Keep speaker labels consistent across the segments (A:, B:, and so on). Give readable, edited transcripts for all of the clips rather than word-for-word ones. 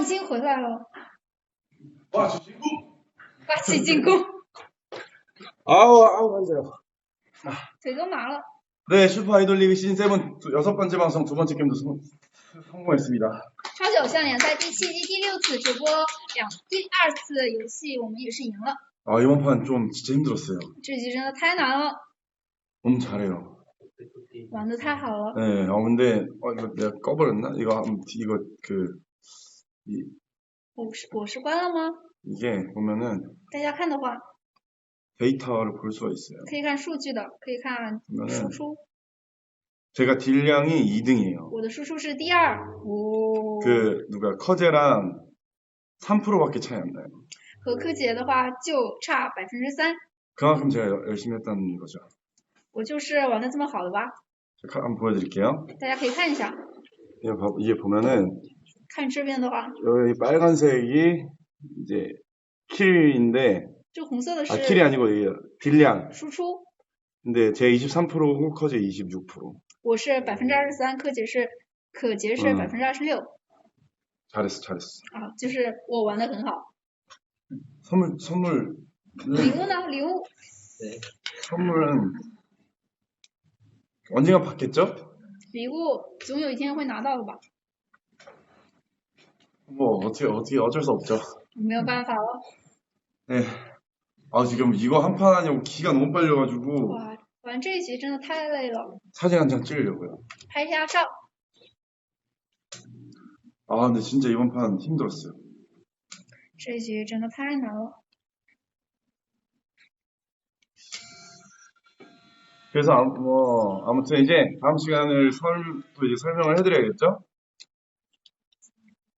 A: 经回来了。
B: 八旗进攻。
A: 八旗进攻。
B: 아우 앉아요.
A: 腿都麻了。
B: 네, 슈퍼 아이돌 리그 시즌 7 6번째 방송 2번째 게임도 성공했습니다.
A: 超级偶像联赛第7季第6次直播第2次游戏我们也是赢了。
B: 아, 이번 판 좀 진짜 힘들었어요.
A: 这局真的太难了。
B: 너무 잘해요.
A: 玩得太好了。
B: 네, 근데 이거 내가 꺼버렸나? 이거
A: 我是关了吗？
B: 이게 보면은
A: 大家看的话
B: 데이터를 볼 수가 있어요.
A: 可以看数据的，可以看输出。
B: 제가 딜량이 2등이에요.
A: 我的输出是第2。 오.
B: 커제랑 3%밖에 차이 안 나요.
A: 和柯洁的话就差3%。
B: 그만큼 제가 열심히 했다는 거죠.
A: 我就是玩得这么好的吧。
B: 한번 보여드릴게요.
A: 大家可以看一下。
B: 이게 보면은
A: 看这边的话
B: 여기 빨간색이 이제 킬인데
A: 这红色的是
B: 킬이 아니고 딜량
A: 输出。
B: 근데 제 23%고 커제 26%.
A: 我是23%，柯洁是26%。
B: 잘했어.
A: 啊，就是我玩得很好。
B: 선물
A: 礼物呢？礼物
B: 네. 선물은 언젠가 받겠죠?
A: 礼物总有一天会拿到的吧。
B: 뭐 어떻게 어쩔 수 없죠.
A: 没有办法了。
B: 네. 지금 이거 한 판 하냐고 기가 너무 빨려가지고.
A: 哇，玩这一局真的太累了。
B: 사진 한 장 찍으려고요.
A: 拍一下照。
B: 근데 진짜 이번 판 힘들었어요.
A: 这一局真的太难了。
B: 그래서 아무튼 이제 다음 시간을 또 이제 설명을 해드려야겠죠?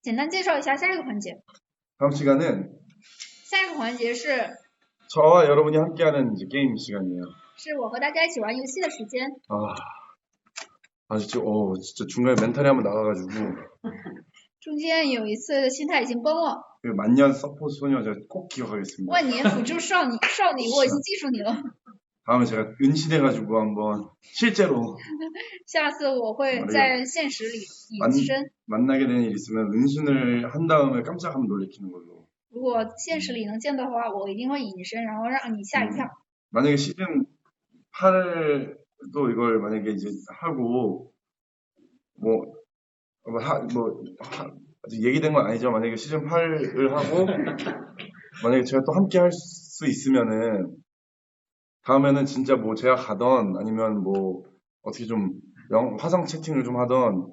A: 简单介绍一下下一个环节。
B: 다음 시간은
A: 下一个环节是
B: 저와 여러분이 함께하는 이제 게임 시간이에요.
A: 是我和大家一起玩游戏的时间。
B: 진짜 중간에 멘탈이 한번 나가가지고
A: 中间有一次心态已经崩了。
B: 그 만년 서포트 소녀 제가 꼭 기억하겠습니다.
A: 万年辅助少女，我已经记住你了。
B: 다음에 제가 은신해가지고 한번 실제로
A: 下次我会在现实里隐身。
B: 만나게 되는 일 있으면 은신을 한 다음에 깜짝 한번 놀래키는 걸로.
A: 如果现实里能见到的话，我一定会隐身，然后让你吓一跳。
B: 만약에 시즌 8도 이걸 만약에 이제 하고 아직 얘기된 건 아니죠. 만약에 시즌 8을 하고 만약에 제가 또 함께 할 수 있으면은 다음에는 진짜 뭐 제가 가던 아니면 뭐 어떻게 좀 화상 채팅을 좀 하던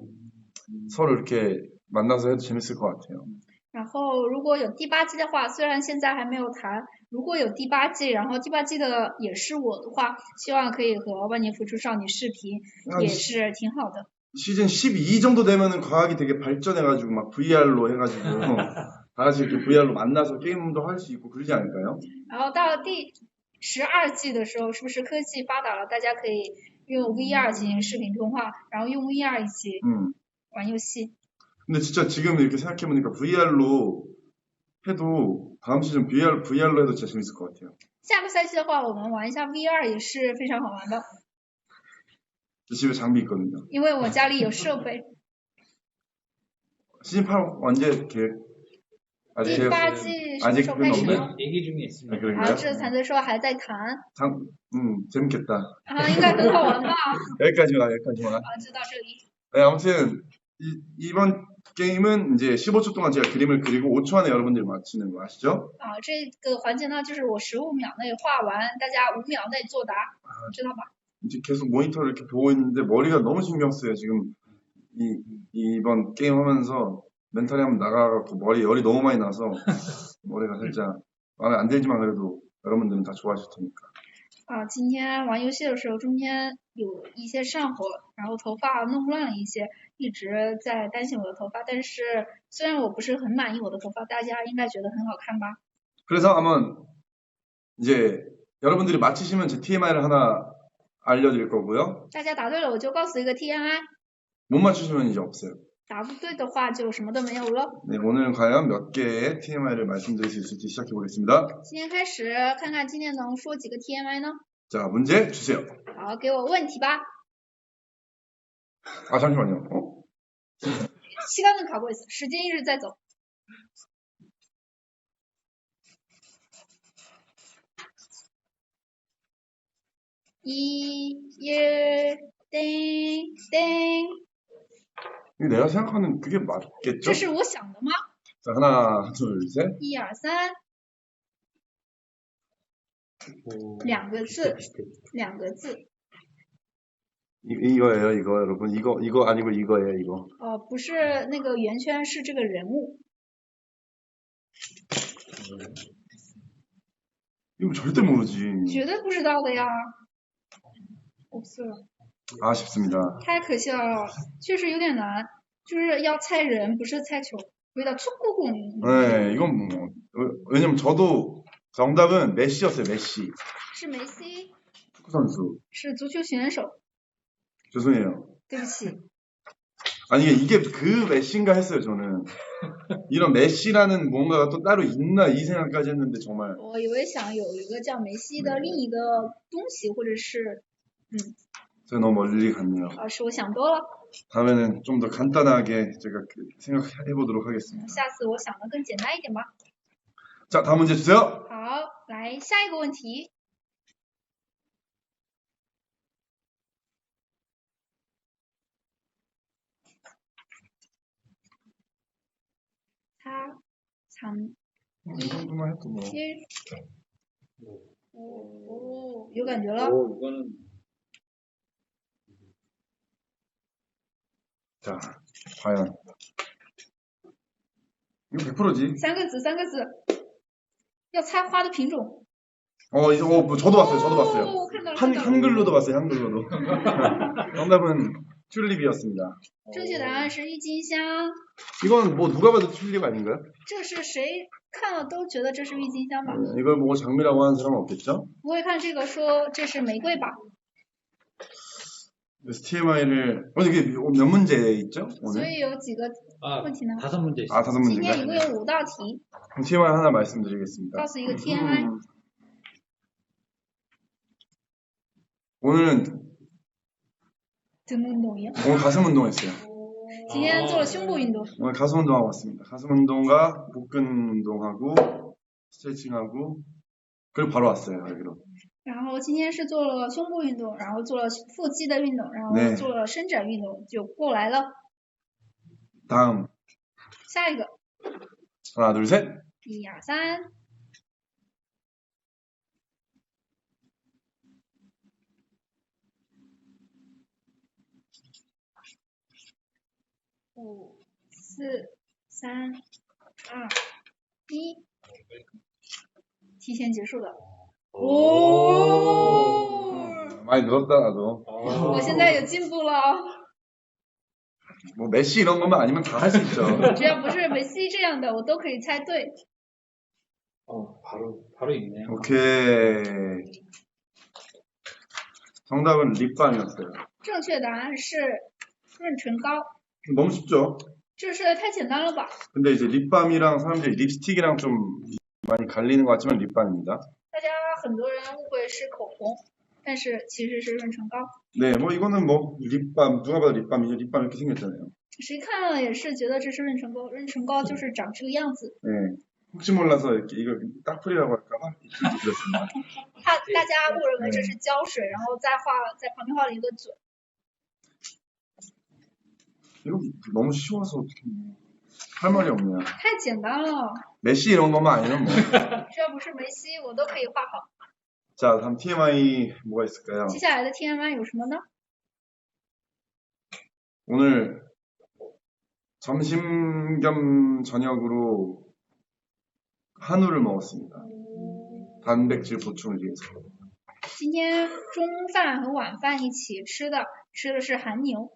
B: 서로 이렇게 만나서 해도 재밌을 것 같아요.
A: 然后如果有第8季的话，虽然现在还没有谈，如果有第8季，然后第8季的也是我的话，希望可以和万年辅助少女视频，也是挺好的。
B: 시즌 12 정도 되면은 과학이 되게 발전해가지고 막 VR로 해가지고 다 같이 이렇게 VR로 만나서 게임도 할 수 있고 그러지 않을까요?
A: 然后到第12季的时候，是不是科技发达了，大家可以用 VR 进行视频通话，然后用 VR 一起玩游戏。
B: 근데 진짜 지금 이렇게 생각해보니까 VR로 해도 다음 시즌 VR로 해도 진짜 재밌을 것 같아요.
A: 下个赛季的话，我们玩一下 VR 也是非常好玩的。
B: 집에 장비 있거든요.
A: 因为我家里有设备。
B: 시즌 8 언제 계획?
A: 第8季什么时候开始呢？
C: 얘기 중에 있습니다.
A: 这才能说还在谈。
B: 재밌겠다.
A: 应该很好玩吧？
B: 여기까지만.
A: 就到这里。
B: 네, 아무튼 이번 게임은 이제 15초 동안 제가 그림을 그리고 5초 안에 여러분들이 맞히는 거 아시죠?
A: 这个环节呢，就是我15秒内画完，大家5秒内作答，知道吧？
B: 이제 계속 모니터를 이렇게 보고 있는데 머리가 너무 신경 쓰여요. 지금 이번 게임 하면서 멘탈이 한번 나가갖고 머리 열이 너무 많이 나서 머리가 살짝 마음에 안 들지만 그래도 여러분들은 다 좋아하실 테니까.
A: 今天玩游戏的时候中间有一些上火，然后头发弄乱了一些，一直在担心我的头发，但是虽然我不是很满意我的头发，大家应该觉得很好看吧？
B: 그래서 아마 이제 여러분들이 맞히시면 제 TMI를 하나 알려드릴 거고요.
A: 大家答对了我就告诉一个 TMI，
B: 못 맞추시면 이제 없어요.
A: 答不对的话就什么都没有了。
B: 네, 오늘 과연 몇 개의 TMI를 말씀드릴 수 있을지 시작해 보겠습니다.
A: 今天开始看看今天能说几个 TMI 呢？
B: 자, 문제 주세요.
A: 好，给我问题吧。
B: 잠시만요.
A: 시간은 가고 있어. 时间一直在走。 땡, 땡.
B: 이거 내가 생각하는 그게 맞겠죠?
A: 这是我想的吗？
B: 자, 하나, 둘, 셋.
A: 1、2、3， 两个字，两个字。
B: 이거예요, 이거, 여러분. 이거 아니고 이거예요, 이거.
A: 不是那个圆圈，是这个人物。
B: 이거 절대 모르지.
A: 绝对不知道的呀。없어요.
B: 아쉽습니다.
A: 太可笑了，确实有点难，就是要猜人，不是猜球。回到축구공。
B: 네, 이건 뭐, 왜냐면 저도 정답은 메시였어요, 메시.
A: 是梅西，
B: 축구 선수.
A: 是足球选手。
B: 죄송해요.
A: 对不起，
B: 아니, 이게 그 메시인가 했어요, 저는. 이런 메시라는 뭔가가 또 따로 있나, 이 생각까지 했는데, 정말.
A: 我以为想有一个叫梅西的另一个东西，或者是，
B: 제가 너무 멀리 갔네요.
A: 是我想多了。
B: 다음에는 좀 더 간단하게 제가 생각해보도록 하겠습니다.
A: 下次我想的更简单一点吧。
B: 자, 다음 문제 주세요.
A: 好，来下一个问题。 4、3、
B: 이 정도만 해도 뭐.
A: 1。 오，有感觉了。
C: 이거는
B: 자, 과연. 이거 100%지.
A: 三个字，三个字。要猜花的品种。
B: 뭐 저도 봤어요, 저도 봤어요.
A: 我看到了，看到了。
B: 한글로도 봤어요, 한글로도. 정답은 튤립이었습니다.
A: 正确答案是郁金香。
B: 이건 뭐 누가 봐도 튤립 아닌가요?
A: 这是谁看了都觉得这是郁金香吧？
B: 이걸 보고 장미라고 하는 사람은 없겠죠?
A: 不会看这个说这是玫瑰吧？
B: 그래서 TMI를 이게 몇 문제 있죠?
A: 所
B: 오늘?
A: 以有几个问题呢？
C: 5문제 있어요.
B: 아, 5
A: 今天一
B: 문제인가요?
A: 共有5道题，
B: 그럼 TMI 하나 말씀드리겠습니다.
A: 告诉一个 TMI。
B: 오늘은
A: 怎么运动一样？
B: 오늘 가슴 운동했어요.
A: 今天做了胸部运动，
B: 오늘 가슴 운동하고 왔습니다. 가슴 운동과 복근 운동하고 스트레칭하고 그리고 바로 왔어요, 여기로.
A: 然后今天是做了胸部运动，然后做了腹肌的运动，然后
B: 네
A: 做了伸展运动，就过来了。
B: 다음
A: 下一个，
B: 하나, 둘, 셋.
A: 1、2、3。 5、4、3、2、1，提前结束了。 오，
B: 많이 늘었다 나도.
A: 我现在有进步了，
B: 뭐 메시 이런 것만 아니면 다 할 수 있죠.
A: 只要不是梅西这样的，我都可以猜对。
C: 바로 있네요.
B: 오케이. 정답은 립밤이었어요.
A: 正确答案是润唇膏，
B: 너무 쉽죠?
A: 这是太简单了吧？
B: 근데 이제 립밤이랑 사람들이 립스틱이랑 좀 많이 갈리는 것 같지만 립밤입니다.
A: 大家很多人误会是口红，但是其实是润唇膏。
B: 네, 뭐 이거는 뭐 립밤 누가 봐도 립밤이죠. 립밤 이렇게 생겼잖아요.
A: 谁看了也是觉得这是润唇膏，润唇膏就是长这个样子。
B: 네. 혹시 몰라서 이렇게 이거 딱풀이라고 할까봐 이렇게 드렸습니다.
A: 大家误认为这是胶水，然后再在旁边画了一个嘴。
B: 이거 너무 쉬워서 어떻게 할 말이 없네요.
A: 太简单了，
B: 메시 이런 것만 아니면 뭐.
A: 只要不是梅西，我都可以画好。
B: 자, 다음 TMI 뭐가 있을까요?
A: 接下来的 TMI 有什么呢？
B: 오늘 점심 겸 저녁으로 한우를 먹었습니다. 단백질 보충을 위해서.
A: 今天中饭和晚饭一起吃的是韩牛。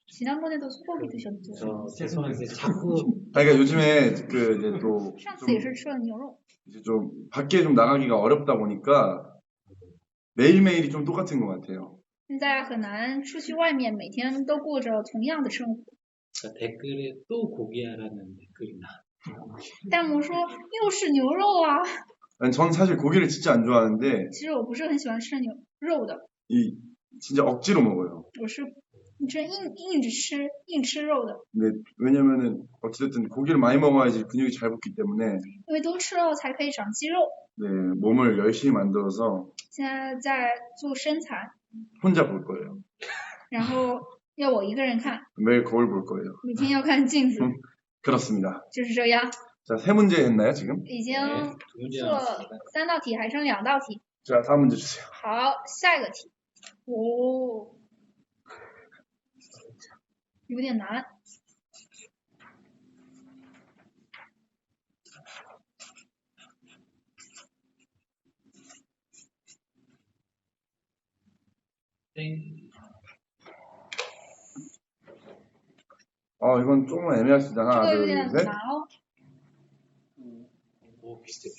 A: 지난번에도 소고기 드셨죠?
C: 죄송한데 자꾸
B: 그러니까 요즘에 그 이제 또
A: 上次
B: 좀
A: 也是吃了牛肉。
B: 이제 좀 밖에 좀 나가기가 어렵다 보니까 매일매일이 좀 똑같은 것 같아요.
A: 现在很难出去外面，每天都过着同样的生活。
C: 댓글에 또 고기야라는 댓글이 나.
A: 弹幕说又是牛肉啊！
B: 아니, 전 사실 고기를 진짜 안 좋아하는데
A: 其实我不是很喜欢吃牛肉的，
B: 이 진짜 억지로 먹어요.
A: 我是你这硬吃肉的，
B: 근데 왜냐면은 어찌됐든 고기를 많이 먹어야지 근육이 잘 붙기 때문에
A: 因为多吃肉才可以长肌肉。
B: 네, 몸을 열심히 만들어서
A: 现在在做身材，
B: 혼자 볼 거예요.
A: 然后要我一个人看，
B: 매일 거울 볼 거예요.
A: 每天要看镜子，
B: 그렇습니다.
A: 就是这样。
B: 자, 3문제 했나요, 지금?
A: 已经
C: 네, 두 문제
A: 做了
C: 남았습니다.
A: 3道题，还剩2道题。
B: 자, 다음 문제 주세요.
A: 好，下一个题。哦，有点难。
C: 땡.
B: 이건 조금 애매할 수 있다.
A: 这
B: 하나,
A: 个有
B: 둘,
A: 点
B: 셋.
A: 难哦，
C: 오, 비슷해.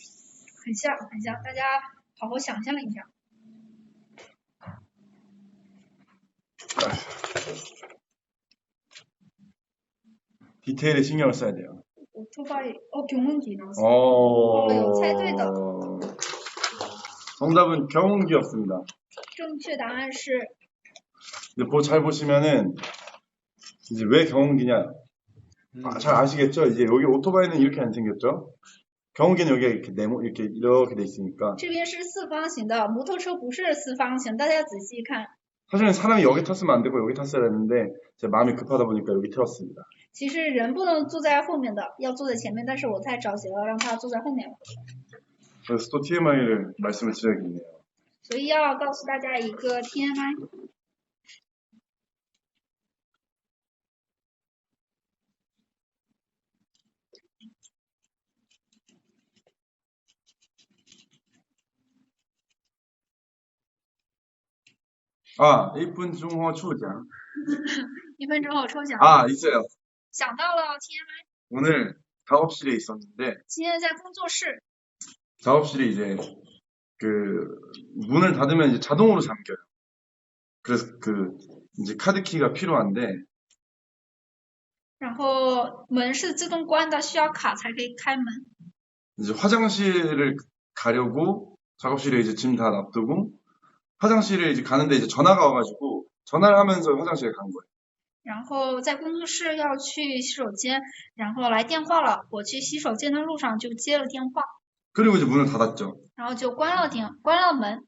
A: 很像很像，大家好好想象一下。
B: 디테일에 신경을 써야 돼요.
A: 오토바이, 경운기 나왔어. 이거 猜对的。
B: 정답은 경운기였습니다.
A: 正确答案是
B: 근데 잘 보시면은 이제 왜 경운기냐? 잘 아시겠죠? 이제 여기 오토바이는 이렇게 안 생겼죠? 경운기는 여기 이렇게 이렇게 돼 있으니까.
A: 这边是四方形的，摩托车不是四方形，大家仔细看。
B: 사실은 사람이 여기 탔으면 안 되고 여기 탔어야 했는데 제 마음이 급하다 보니까 여기 태웠습니다.
A: 其实人不能坐在后面的，要坐在前面，但是我太着急了，让他坐在后面了。
B: 그래서 또 TMI를 말씀을 드려야겠네요.
A: 所以要告诉大家一个 TMI。
B: 1분 중호 초장.
A: 1分钟后抽奖。
B: 있어요.
A: 想到了 TMI。
B: 오늘 작업실에 있었는데
A: 今天在工作室，
B: 작업실이 이제 그 문을 닫으면 이제 자동으로 잠겨요. 그래서 이제 카드키가 필요한데
A: 然后门是自动关的，需要卡才可以开门。
B: 이제 화장실을 가려고 작업실에 이제 짐 다 놔두고 화장실에 이제 가는데 이제 전화가 와가지고 전화를 하면서 화장실에 간 거예요.
A: 然后在工作室要去洗手间，然后来电话了，我去洗手间的路上就接了电话，
B: 그리고 이제 문을 닫았죠.
A: 然后就关了门。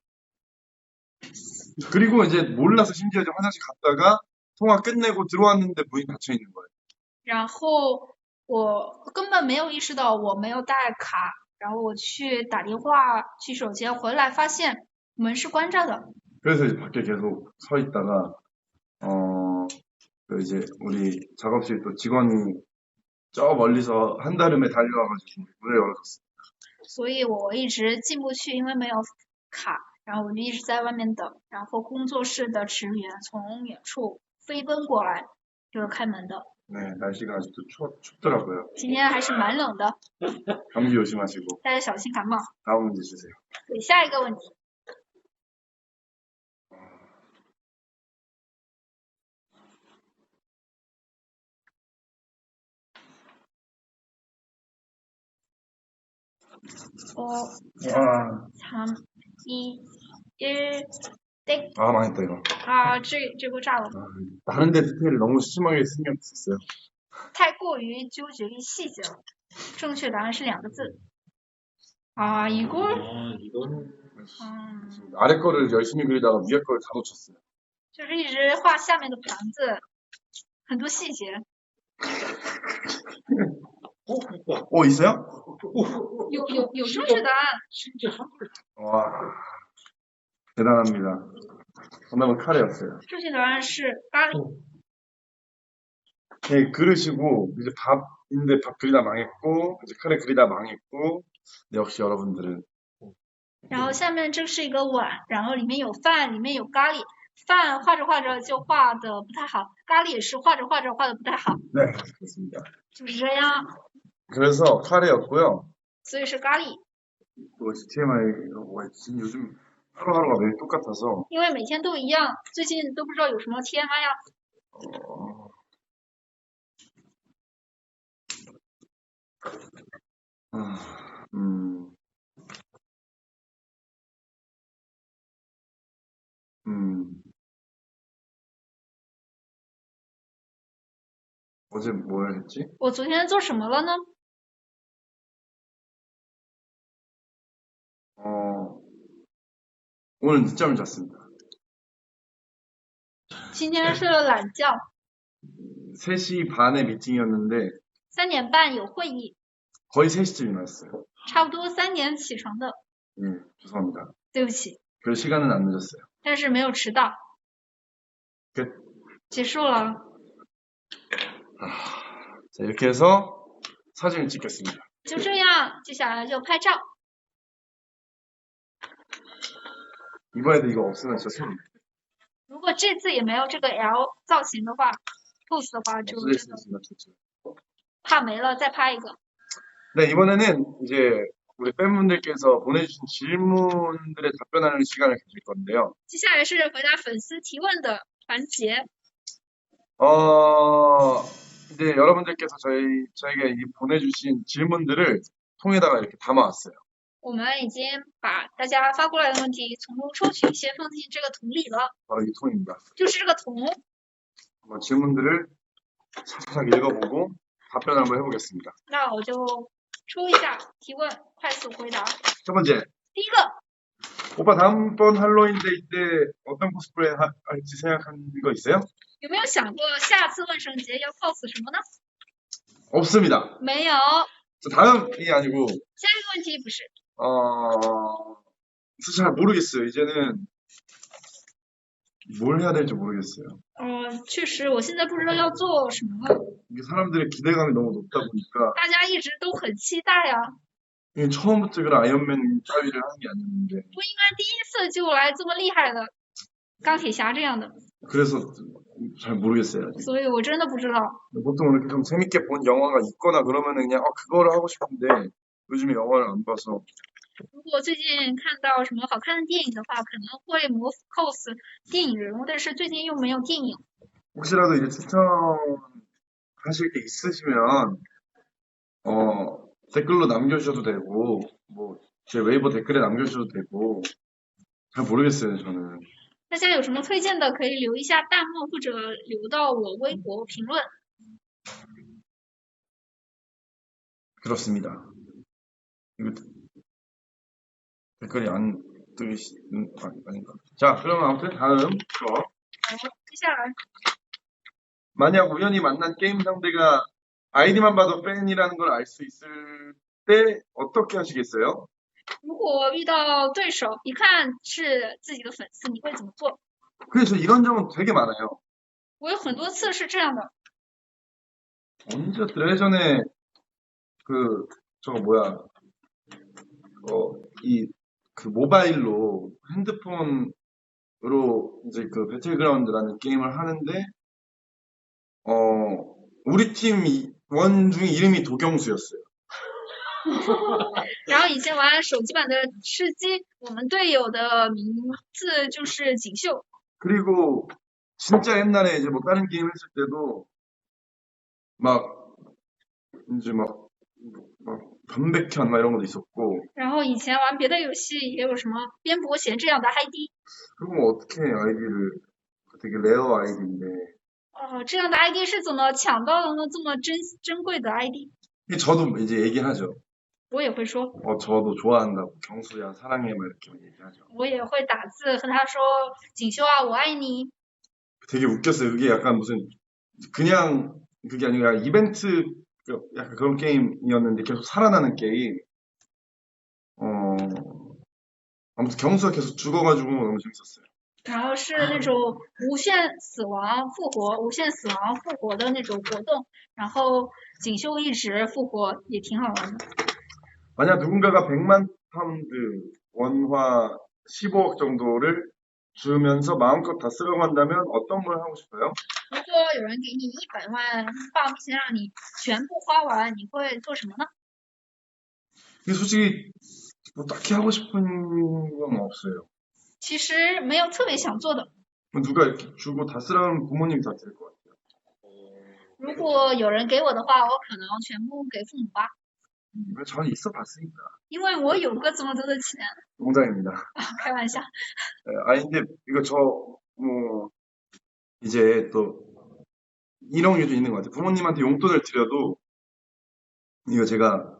B: 그리고 이제 몰라서 심지어 이제 화장실 갔다가 통화 끝내고 들어왔는데 문이 닫혀 있는 거예요.
A: 然后我根本没有意识到我没有带卡，然后我去打电话去洗手间，回来发现门是关着的。
B: 그래서 이제 밖에 계속 서 있다가 이제 우리 작업실 또 직원이 저 멀리서 한달음에 달려와가지고 문을 열어줬어요.
A: 所以我一直进不去，因为没有卡，然后我就一直在外面等，然后工作室的职员从远处飞奔过来，就是开门的。
B: 네, 날씨가 아직도 춥더라고요.
A: 今天还是蛮冷的，
B: 감기 조심하시고
A: 大家小心感冒。
B: 다음 문제 주세요.
A: 对，下一个问题。 5, 4, 3, 2, 1, 땡.
B: 망했다 이거.
A: 这个炸了，
B: 다른데 디테일을 너무 심하게 신경 썼어요.
A: 太过于纠结于细节了。正确答案是2个字。이걸
C: 이거는
B: 아래 거를 열심히 그리다가 위에 거를 다 놓쳤어요.
A: 就是一直画下面的盘子，很多细节。
B: 있어요?
A: 有正确答案。
C: 심지어 한글
B: 와, 대단합니다. 정답은 카레였어요.
A: 正确答案是咖喱。
B: 네, 그러시고 이제 밥 그리다 망했고 이제 카레 그리다 망했고 네, 역시 여러분들은
A: 然后下面这是一个碗，然后里面有饭，里面有咖喱。饭画着画着就画的不太好，咖喱也是画着画着画的不太好，
B: 네, 그렇습니다.
A: 就是这样。
B: 그래서 카레였고요.
A: 所以是咖喱，
B: 또 TMI 지금 요즘 하루하루가 매일 똑같아서
A: 因为每天都一样，最近都不知道有什么 TMI 呀。
B: 어제 뭘 했지?
A: 我昨天做什么了呢？
B: 오늘 늦잠을 잤습니다.
A: 今天睡了懒觉，
B: 3시 반에 미팅이었는데
A: 3点半有会议，
B: 거의 3시쯤 일어났어요.
A: 差不多3点起床的，
B: 죄송합니다.
A: 对不起，
B: 그래서 시간은 안 늦었어요.
A: 但是没有迟到。
B: 끝.
A: 结束了，
B: 자, 이렇게 해서 사진을 찍겠습니다.
A: 就这样，接下来就拍照。
B: 이번에도 이거 없으면 진짜 손
A: 如果这次也没有这个 L 造型的话，pose 的话就
B: 없어질
A: 真
B: 수
A: 的
B: 있습니다. 좋죠.
A: 怕没了，再拍一个。
B: 네, 이번에는 이제 우리 팬분들께서 보내주신 질문들에 답변하는 시간을 가질 건데요.
A: 接下来是回答粉丝提问的环节。
B: 이제 여러분들께서 저에게 이 보내주신 질문들을 통에다가 이렇게 담아왔어요.
A: 我们已经把大家发过来的问题从中抽取一些放进这个桶里了，
B: 바로 이 통입니다.
A: 就是这个桶。
B: 한번 질문들을 차차차 읽어보고 답변을 한번 해보겠습니다.
A: 那我就抽一下提问，快速回答。
B: 첫 번째,
A: 第一个，
B: 오빠 다음번 할로윈데이 때 어떤 코스프레 할지 생각한 거 있어요?
A: 有没有想过下次万圣节要 cos 什么呢？
B: 없습니다.
A: 没有。
B: 자, 다음이 아니고
A: 下一个问题不是，
B: 사실 잘 모르겠어요. 이제는 뭘 해야 될지 모르겠어요.
A: 确实我现在不知道要做什么了，
B: 이게 사람들의 기대감이 너무 높다 보니까
A: 大家一直都很期待呀，
B: 이게 처음부터 그런 아이언맨 따위를 하는 게 아니었는데
A: 不应该第一次就来这么厉害的钢铁侠这样的，
B: 그래서 잘 모르겠어요. 아직.
A: 所以我真的不知道。
B: 보통 이렇게 좀 재밌게 본 영화가 있거나 그러면은 그냥 그거를 하고 싶은데 요즘에 영화를 안 봐서
A: 如果最近看到什么好看的电影的话，可能会cos 电影人物，但是最近又没有电影。
B: 혹시라도 이제 추천하실 게 있으시면 댓글로 남겨주셔도 되고 뭐 제 웨이버 댓글에 남겨주셔도 되고 잘 모르겠어요 저는.
A: 大家有什么推荐的，可以留一下弹幕或者留到我微博评论。
B: 그렇습니다. 이거 댓글이 안 뜨시는 아닌가. 자, 그러면 아무튼 다음 거.
A: 好，接下来，
B: 만약 우연히 만난 게임 상대가 아이디만 봐도 팬이라는 걸 알 수 있을 때 어떻게 하시겠어요?
A: 如果遇到对手一看是自己的粉丝，你会怎么做？
B: 근데 저 이런 적은 되게 많아요.
A: 我有很多次是这样的，
B: 언제였더라? 예전에 저거 뭐야 그 모바일로 핸드폰으로 이제 그 배틀그라운드라는 게임을 하는데 우리 팀 원 중에 이름이 도경수였어요.
A: 然后以前玩手机版的吃鸡，我们队友的名字就是锦绣。
B: 그리고 진짜 옛날에 이제 뭐 다른 게임 했을 때도 막 이제 막 변백현 막 이런 것도 있었고
A: 然后以前玩别的游戏也有什么边伯贤这样的 ID，
B: 그럼 어떻게 아이디를 되게 레어 아이디인데
A: 这样的 ID 是怎么抢到的呢？这么珍贵的 ID，
B: 저도 이제 얘기하죠.
A: 我也会说，
B: 저도 좋아한다고 경수야 사랑해 막 이렇게 얘기하죠.
A: 我也会打字和他说，锦绣啊，我爱你。
B: 되게 웃겼어요. 그게 약간 무슨 그냥 그게 아니라 이벤트 약간 그런 게임이었는데 계속 살아나는 게임. 아무튼 경수가 계속 죽어가지고 너무 재밌었어요.
A: 然后是那种无限死亡复活、无限死亡复活的那种活动，然后锦绣一直复活也挺好玩的。
B: 만약 누군가가 100만 파운드 원화 15억 정도를 주면서 마음껏 다 쓰라고 한다면 어떤 걸 하고 싶어요?
A: 如果有人给你100万镑钱让你全部花完，你会做什么呢？
B: 근데 솔직히 뭐 딱히 하고 싶은 건 없어요.
A: 其实没有特别想做的。
B: 누가 이렇게 주고 다 쓰라면 부모님이 다 드릴 것 같아요.
A: 如果有人给我的话，我可能全部给父母吧，
B: 저는 있어 봤으니까.
A: 因为我有个这么多的钱。
B: 농담입니다.
A: 开玩笑。
B: 근데 이거 뭐 이제 또 이런 게 좀 있는 것 같아요. 부모님한테 용돈을 드려도 이거 제가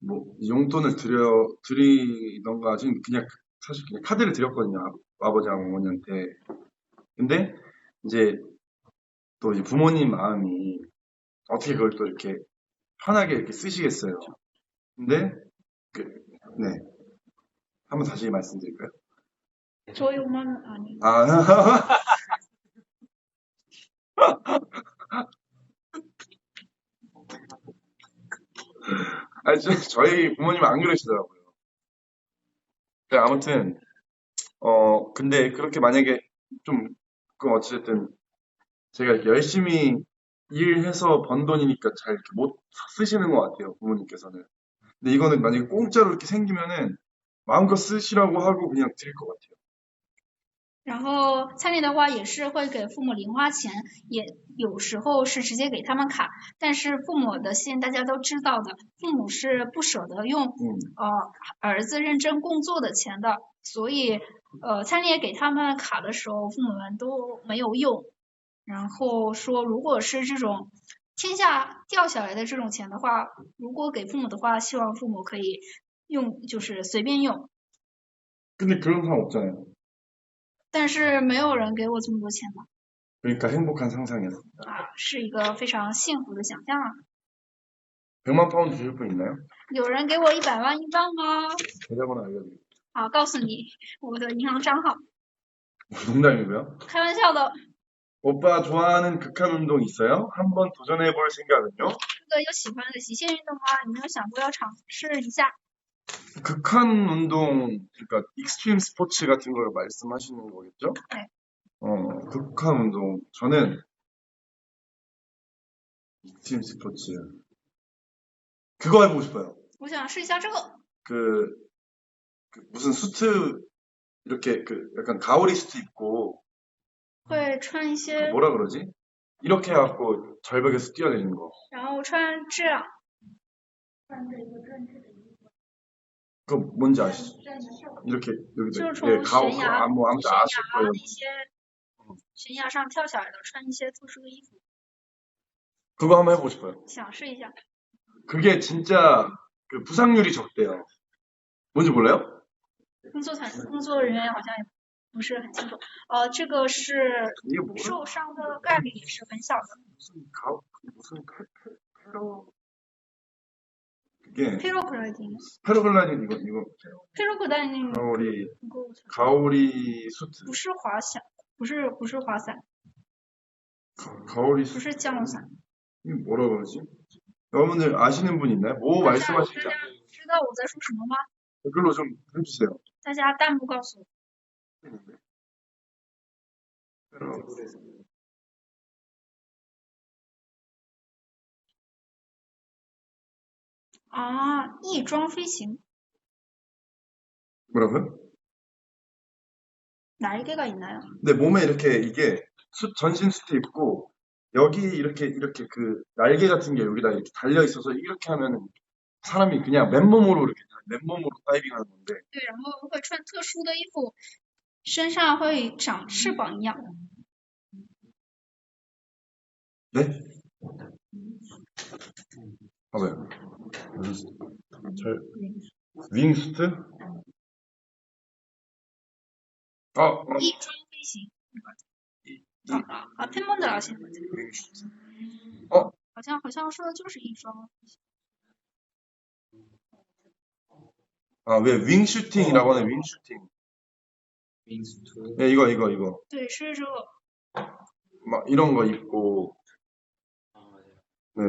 B: 뭐 용돈을 드리던가 지금 그냥 사실 그냥 카드를 드렸거든요. 아버지랑 어머니한테. 근데 이제 또 이제 부모님 마음이 어떻게 그걸 또 이렇게 편하게 이렇게 쓰시겠어요. 근데 네. 한번 다시 말씀드릴까요?
A: 저희 엄마는 아니에요.
B: 아, 아니, 저희 부모님은 안 그러시더라고요. 아무튼, 근데 그렇게 만약에 좀, 그럼 어쨌든 제가 열심히 일해서 번 돈이니까 잘 이렇게 못 쓰시는 것 같아요, 부모님께서는. 근데 이거는 만약에 공짜로 이렇게 생기면은 마음껏 쓰시라고 하고 그냥 드릴 것 같아요.
A: 然后餐厅的话也是会给父母零花钱，也有时候是直接给他们卡，但是父母的心大家都知道的，父母是不舍得用儿子认真工作的钱的，所以餐厅也给他们卡的时候，父母们都没有用。然后说，如果是这种天下掉下来的这种钱的话，如果给父母的话，希望父母可以用，就是随便用。
B: 근데 그런 사람 없잖아요.
A: 但是没有人给我这么多钱的，
B: 그러니까 행복한 상상이에요.
A: 是一个非常幸福的想象啊。
B: 100만 파운드 주실 분 있나요?
A: 有人给我100万英镑吗？
B: 계좌번호 알려드릴게요.
A: 好，告诉你我的银行账号。
B: 농담이고요.
A: 开玩笑的，
B: 오빠 좋아하는 극한 운동 있어요? 한번 도전해볼 생각은요?
A: 如果有喜欢的极限运动的话，有没有想过要尝试一下？
B: 극한 운동, 그러니까 익스트림 스포츠 같은 걸 말씀하시는 거겠죠?
A: 네.
B: 극한 운동. 저는 익스트림 스포츠. 그거 해보고 싶어요.
A: 我想试一下这个。
B: 무슨 수트, 이렇게 약간 가오리 수트 입고,
A: 会穿一些，
B: 뭐라 그러지? 이렇게 해갖고 절벽에서 뛰어내리는 거.
A: 然后穿这样，
B: 그거 뭔지 아시죠? 이렇게,
A: 就
B: 여기다,
A: 是从
B: 예, 가오,
A: 悬崖、
B: 뭐 아무튼
A: 悬
B: 아실
A: 崖
B: 거예요.
A: 那些悬崖上跳下来的，穿一些特殊的衣服，
B: 그거 한번 해보고 싶어요.
A: 想试一下。
B: 그게 진짜 부상률이 적대요. 뭔지 몰라요?
A: 工作人员好像也不是很清楚。这个是
B: 이게 뭐야?
A: 受伤的概率也是很小的。
B: 무슨 이게
A: 패러글라이딩.
B: 패러글라이딩 이거
A: 패러글라이딩
B: 가오리 수트.
A: 不是滑翔，不是滑伞，
B: 가오리
A: 不
B: 수트.
A: 是降落伞。
B: 이게 뭐라 그러지? 여러분들 아시는 분 있나요? 뭐
A: 大
B: 말씀하시지?
A: 家知道我在说什么吗？
B: 댓글로 좀 해주세요.
A: 大家弹幕告诉我。 啊，翼装飞行
B: 뭐라고요?
A: 날개가 있나요?
B: 네, 몸에 이렇게 이게 전신 수트 입고 여기 이렇게 그 날개 같은 게 여기다 이렇게 달려 있어서 이렇게 하면은 사람이 그냥 맨몸으로 다이빙하는 건데.
A: 对，然后会穿特殊的衣服，身上会长翅膀一样。
B: 네? 봐봐요. 윙수트?
A: 翼装飞行。팬분들 아시는 것 같아요. 好像说的就是翼装。
B: 왜 윙슈팅이라고 하네, 윙슈팅.
C: 윙수트.
B: 네, 이거.
A: 对，是这个。
B: 막 이런 거 입고, 네.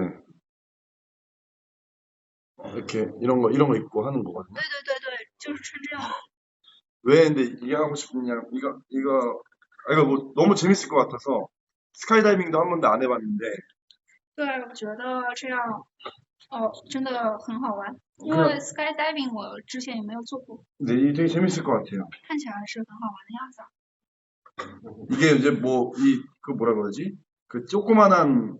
B: 이렇게 이런 거 입고 하는 거거든요.
A: 对，就是穿这样的。
B: 왜 근데 이게 하고 싶냐? 이거 뭐 너무 재밌을 것 같아서 스카이다이빙도 한 번도 안 해봤는데.
A: 对，我觉得这样，真的很好玩。因为 skydiving 我之前也没有做过，
B: 근데 이게 되게 재밌을 것 같아요.
A: 看起来是很好玩的样子。
B: 이게 이제 그 뭐라 그러지? 그 조그만한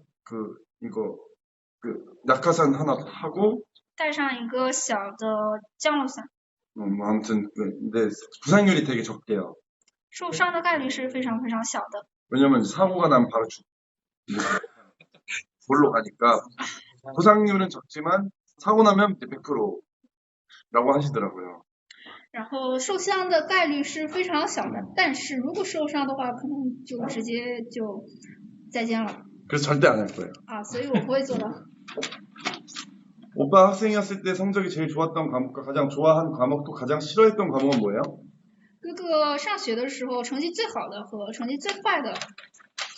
B: 낙하산 하나 하고.
A: 带上一个小的降落伞。
B: 뭐 아무튼 근데 부상률이 되게 적대요.
A: 受伤的概率是非常非常小的。
B: 왜냐면 사고가 나면 바로 죽. 뭘로 가니까 부상률은 적지만 사고 나면 100%라고 하시더라고요.
A: 然后受伤的概率是非常小的，但是如果受伤的话，可能就直接就再见了
B: 그래서 절대 안 할 거예요.
A: 啊，所以我不会做的。
B: 오빠 학생이었을 때 성적이 제일 좋았던 과목과 가장 좋아한 과목 또 가장 싫어했던 과목은 뭐예요?
A: 哥哥上学的时候，成绩最好的和成绩最坏的，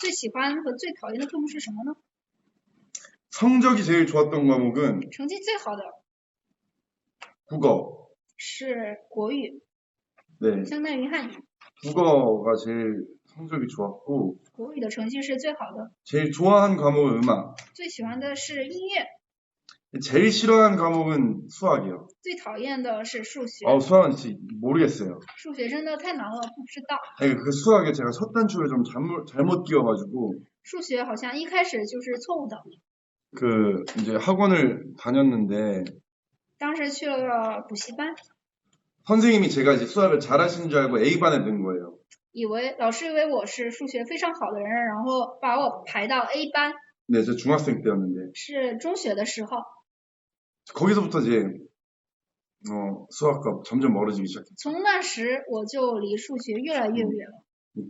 A: 最喜欢和最讨厌的科目是什么呢？
B: 성적이 제일 좋았던 과목은
A: 成绩最好的
B: 국어.
A: 是国语，
B: 네,
A: 相当于汉语。
B: 국어가 제일 성적이 좋았고
A: 国语的成绩是最好的，
B: 제일 좋아한 과목은 음악.
A: 最喜欢的是音乐，
B: 제일 싫어하는 과목은 수학이요.
A: 最讨厌的是数学。
B: 수학은 진짜 모르겠어요.
A: 数学真的太难了，不知道。
B: 아니, 그 수학에 제가 첫 단추를 좀 잘못 끼워가지고
A: 数学好像一开始就是错误的。
B: 그 이제 학원을 다녔는데
A: 当时去了补习班，
B: 선생님이 제가 이제 수학을 잘하시는 줄 알고 A반에 넣은 거예요.
A: 老师以为我是数学非常好的人，然后把我排到 A 班，
B: 네, 저 중학생 때였는데
A: 是中学的时候。
B: 거기서부터 이제 수학과 점점 멀어지기 시작했어요.
A: 从那时我就离数学越来越远了。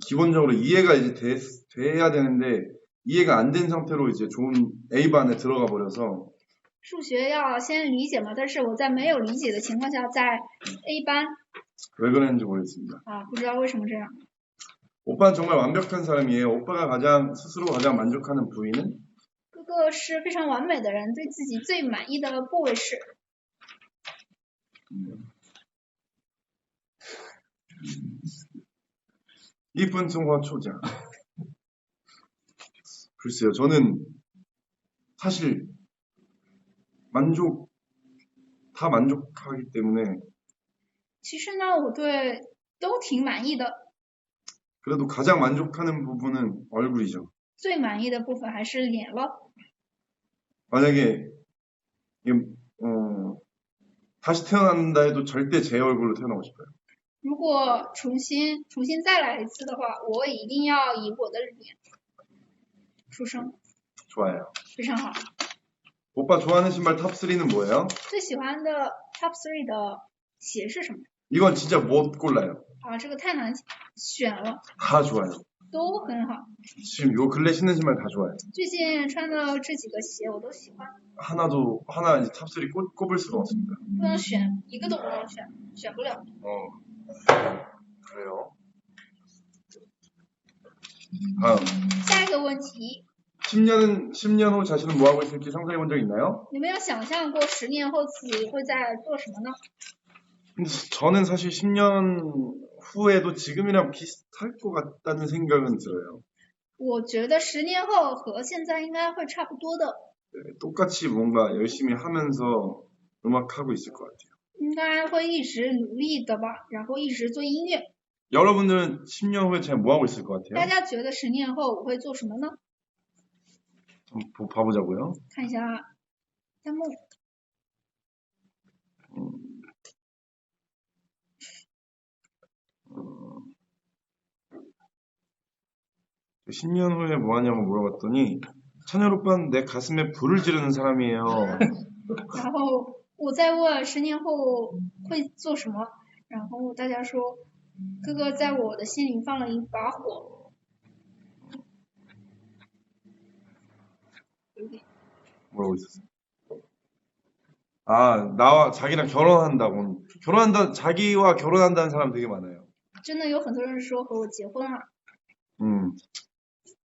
B: 기본적으로 이해가 이제 돼야 되는데 이해가 안 된 상태로 이제 좋은 A반에 들어가 버려서
A: 数学要先理解嘛，但是我在没有理解的情况下，在 A 班
B: 왜 그랬는지 모르겠습니다.
A: 啊，不知道为什么这样。
B: 오빠는 정말 완벽한 사람이에요. 오빠가 스스로 가장 만족하는 부위는?
A: 哥哥是非常完美的人，对自己最满意的部位是
B: 이쁜 통화 초자. 글쎄요, 저는 사실 다 만족하기 때문에
A: 其实呢，我对都挺满意的，
B: 그래도 가장 만족하는 부분은 얼굴이죠.
A: 最满意的部分还是脸了。
B: 만약에 다시 태어난다 해도 절대 제 얼굴로 태어나고 싶어요.
A: 如果重新再来一次的话，我一定要以我的脸出生，
B: 좋아요.
A: 非常好。
B: 오빠 좋아하는 신발 탑 3는 뭐예요?
A: 最喜欢的 Top 3的鞋是什么？
B: 이건 진짜 못 골라요.
A: 啊，这个太难选了，
B: 다 좋아요.
A: 都很好。
B: 지금 요 근래 신는 신발 다 좋아요.
A: 最近穿的这几个鞋我都喜欢，
B: 하나 이제 탑 3 꼽을 수가 없습니다.
A: 不能选一个都不能选，选不了。
B: 그래요. 다음.
A: 下一个问题，
B: 10년 후 자신은 뭐 하고 있을지 상상해 본 적 있나요?
A: 你们有想象过10年后自己会在做什么呢？
B: 근데 저는 사실 10년 후에도 지금이랑 비슷할 것 같다는 생각은 들어요.
A: 我觉得10年后和现在应该会差不多的，
B: 네, 똑같이 뭔가 열심히 하면서 음악하고 있을 것 같아요.
A: 应该会一直努力的吧，然后一直做音乐。
B: 여러분들은 10년 후에 제가 뭐 하고 있을 것
A: 大
B: 같아요?
A: 家觉得10年后我会做什么呢？
B: 한번 봐보자고요.
A: 看一下弹幕。
B: 10년 후에 뭐 하냐고 물어봤더니 찬열 오빠는 내 가슴에 불을 지르는 사람이에요.
A: 然后我再问10年后会做什么，然后大家说哥哥在我的心里放了一把火。
B: 뭐라고 있었어요? 나와 자기랑 자기와 결혼한다는 사람 되게 많아요.
A: 真的有很多人说和我结婚了，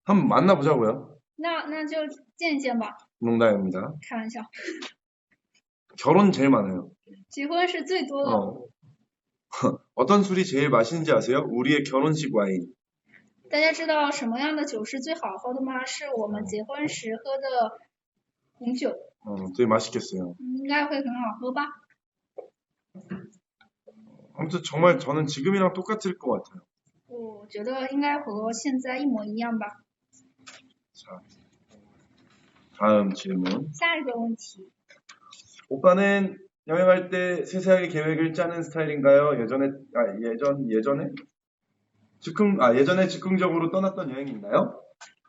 B: 한번 만나보자고요.
A: 那就见一见吧，
B: 농담입니다.
A: 开玩笑。
B: 결혼 제일 많아요.
A: 结婚是最多的。
B: 어떤 술이 제일 맛있는지 아세요? 우리의 결혼식 와인.
A: 大家知道什么样的酒是最好喝的吗？是我们结婚时喝的红酒，
B: 되게 맛있겠어요.
A: 应该会很好喝吧。
B: 아무튼 정말 저는 지금이랑 똑같을 것 같아요.
A: 我觉得应该和现在一模一样吧。
B: 자, 다음 질문.
A: 下一个问题，
B: 오빠는 여행할 때 세세하게 계획을 짜는 스타일인가요? 예전에 즉흥적으로 떠났던 여행이 있나요?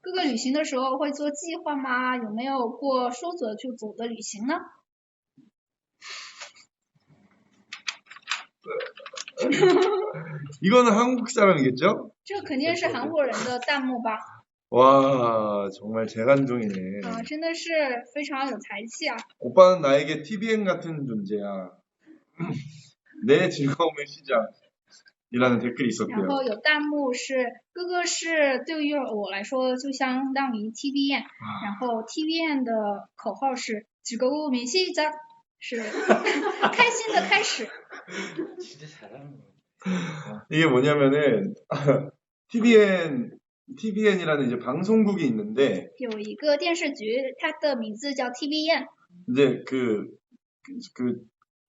A: 哥哥旅行的时候会做计划吗？有没有过说走就走的旅行呢？
B: 이거는 한국 사람이겠죠?
A: 这肯定是韩国人的弹幕吧？
B: 와, 정말 재간종이네.
A: 啊，真的是非常有才气啊！
B: 오빠는 나에게 TVN 같은 존재야. 내 즐거움의 시작이라는 댓글이
A: 然后
B: 있었대요.
A: 有弹幕是哥哥是对于我来说就相当于 TVN， 然后 TVN 的口号是즐거움의 시작， 是开心的开始。
C: 진짜 잘하는 거.
B: 이게 뭐냐면은 TVN이라는 이제 방송국이 있는데
A: 有一个电视局，它的名字叫 TVN，
B: 이제 그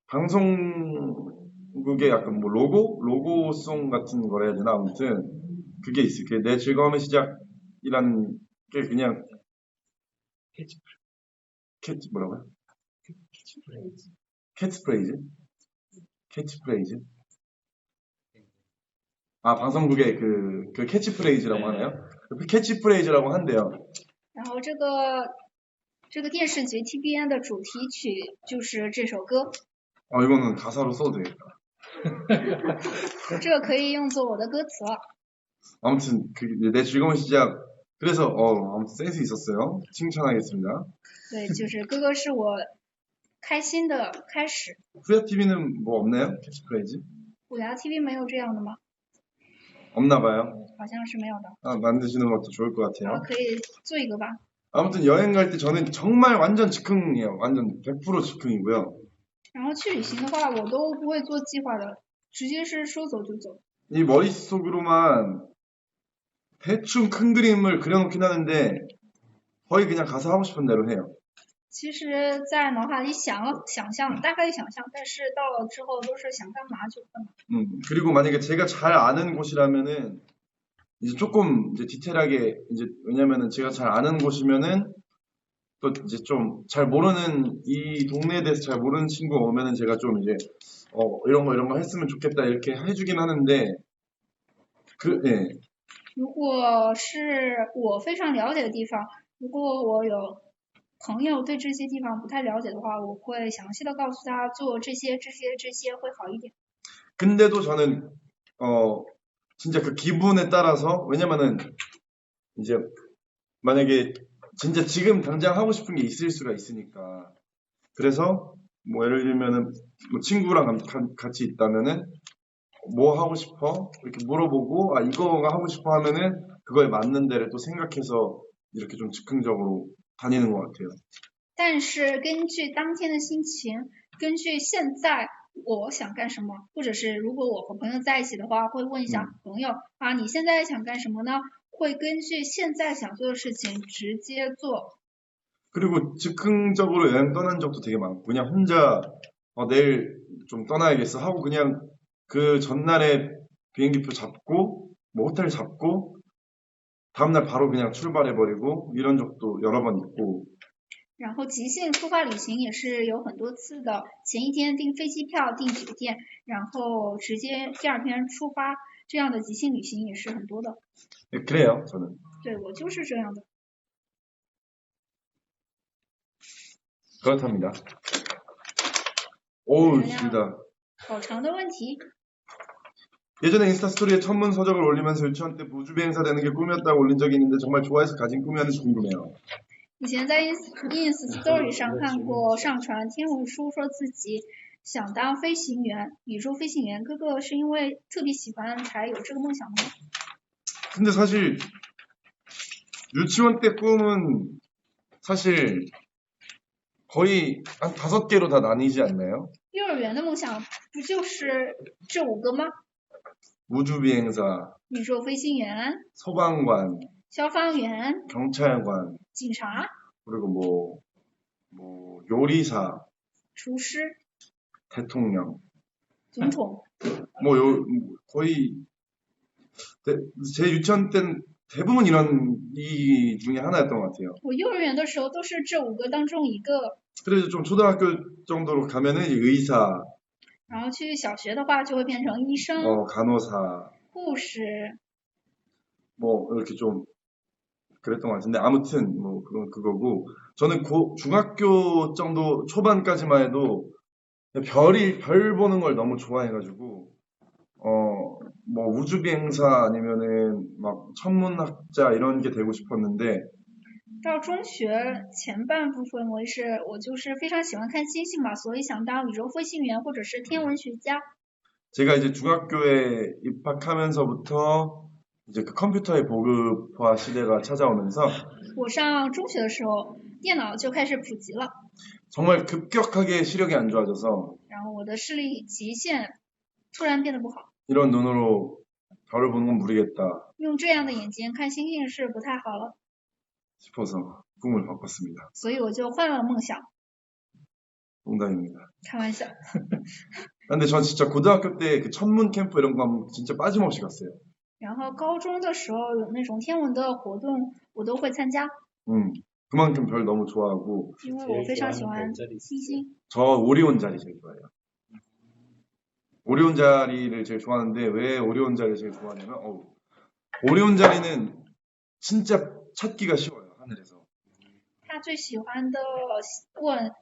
B: 방송국의 약간 뭐 로고송 같은 거라 해야 되나 아무튼 그게 있어. 그게 내 즐거움의 시작이라는 게 그냥 뭐라고요? 캐치프레이즈? 아, 방송국의 그 캐치프레이즈라고 하나요? 그 캐치프레이즈라고 한대요.
A: 然后这个电视局 TVN 的主题曲就是这首歌，
B: 이거는 가사로 써도 되겠다.
A: 这个可以用作我的歌词了。
B: 아무튼 내 즐거운 시작. 그래서 아무튼 센스 있었어요. 칭찬하겠습니다.
A: 对，就是哥哥是我开心的开始。
B: 후야 TV는 뭐 없나요? 캐치프레이즈?
A: 虎牙 TV 没有这样的吗？
B: 없나 봐요.
A: 好像是没有的。
B: 만드시는 것도 좋을 것
A: 然后
B: 같아요.
A: 可以做一个吧。
B: 아무튼 여행 갈 때 저는 정말 완전 즉흥이에요. 완전 100% 즉흥이고요.
A: 然后去旅行的话，我都不会做计划的，直接是说走就走。
B: 이 머릿속으로만 대충 큰 그림을 그려놓긴 하는데 거의 그냥 가서 하고 싶은 대로 해요.
A: 其实，在脑海里想象，大概想象，但是到了之后都是想干嘛就干嘛。
B: 그리고 만약에 제가 잘 아는 곳이라면은 이제 조금 이제 디테일하게 이제 왜냐면은 제가 잘 아는 곳이면은 또 이제 좀 잘 모르는 이 동네에 대해서 잘 모르는 친구 오면은 제가 좀 이제 이런 거 했으면 좋겠다 이렇게 해주긴 하는데 예.
A: 如果是我非常了解的地方，如果我有朋友对这些地方不太了解的话，我会详细的告诉他做这些会好一点。
B: 근데도 저는 진짜 그 기분에 따라서 왜냐면은 이제 만약에 진짜 지금 당장 하고 싶은 게 있을 수가 있으니까 그래서 뭐 예를 들면은 뭐 친구랑 같이 있다면은 뭐 하고 싶어? 이렇게 물어보고 이거가 하고 싶어 하면은 그거에 맞는 데를 또 생각해서 이렇게 좀 즉흥적으로 다니는 것 같아요.
A: 但是根据当天的心情，根据现在我想干什么，或者是如果我和朋友在一起的话，会问一下朋友你现在想干什么呢？会根据现在想做的事情直接做。
B: 그리고 즉흥적으로 여행 떠난 적도 되게 많고 그냥 혼자 내일 좀 떠나야겠어 하고 그냥 그 전날에 비행기표 잡고 뭐 호텔 잡고 다음날 바로 그냥 출발해버리고 이런 적도 여러 번 있고
A: 然后即兴出发旅行也是有很多次的，前一天订飞机票、订酒店，然后直接第二天出发，这样的即兴旅行也是很多的。
B: 그래요 저는.
A: 对，我就是这样的。
B: 그렇답니다. 오우 길다.
A: 好长的问题。
B: 예전에 인스타 스토리에 천문 서적을 올리면서 유치원 때 우주 비행사 되는 게 꿈이었다고 올린 적이 있는데 정말 좋아해서 가진 꿈이었는지 궁금해요.
A: 以前在 ins story 上看过上传天文书，说自己想当飞行员，宇宙飞行员。哥哥是因为特别喜欢才有这个梦想吗？
B: 근데 사실 유치원 때 꿈은 사실 거의 한 5개로 다 나뉘지 않나요?
A: 幼儿园的梦想不就是这5个吗？
B: 우주비행사,
A: 宇宙飞行员、
B: 소방관,
A: 消防员、
B: 경찰관,
A: 警察、
B: 그리고 뭐 요리사,
A: 厨师、
B: 대통령,
A: 总统。
B: 거의 제 유치원 때는 대부분 이 중에 하나였던 것 같아요.
A: 我幼儿园的时候都是这5个当中一个，
B: 그래서 좀 초등학교 정도로 가면은 이제 의사,
A: 然后去小学的话就会变成医生、
B: 간호사,
A: 护士，
B: 뭐 이렇게 좀 그랬던 것 같은데 아무튼 뭐 그거고 저는 중학교 정도 초반까지만 해도 별 보는 걸 너무 좋아해가지고 뭐 우주비행사 아니면은 막 천문학자 이런 게 되고 싶었는데
A: 到中学前半部分为止，我就是非常喜欢看星星嘛，所以想当宇宙飞行员或者是天文学家。
B: 제가 이제 중학교에 입학하면서부터 이제 그 컴퓨터의 보급화 시대가 찾아오면서
A: 我上中学的时候，电脑就开始普及了，
B: 정말 급격하게 시력이 안 좋아져서
A: 然后我的视力极限突然变得不好，
B: 이런 눈으로 별을 보는 건 모르겠다
A: 用这样的眼睛看星星是不太好了，
B: 싶어서 꿈을 바꿨습니다.
A: 所以我就换了梦想。
B: 농담입니다.
A: 开玩笑。
B: 근데 전 진짜 고등학교 때 그 천문 캠프 이런 거 하면 진짜 빠짐없이 갔어요.
A: 然后高中的时候有那种天文的活动，我都会参加，
B: 그만큼 별 너무 좋아하고
A: 因为我非常喜欢星星。
B: 저 오리온 자리 제일 좋아해요. 오리온 자리를 제일 좋아하는데 왜 오리온 자리를 제일 좋아하냐면 오리온 자리는 진짜 찾기가 쉬워요. 하늘에서.
A: 他最喜欢的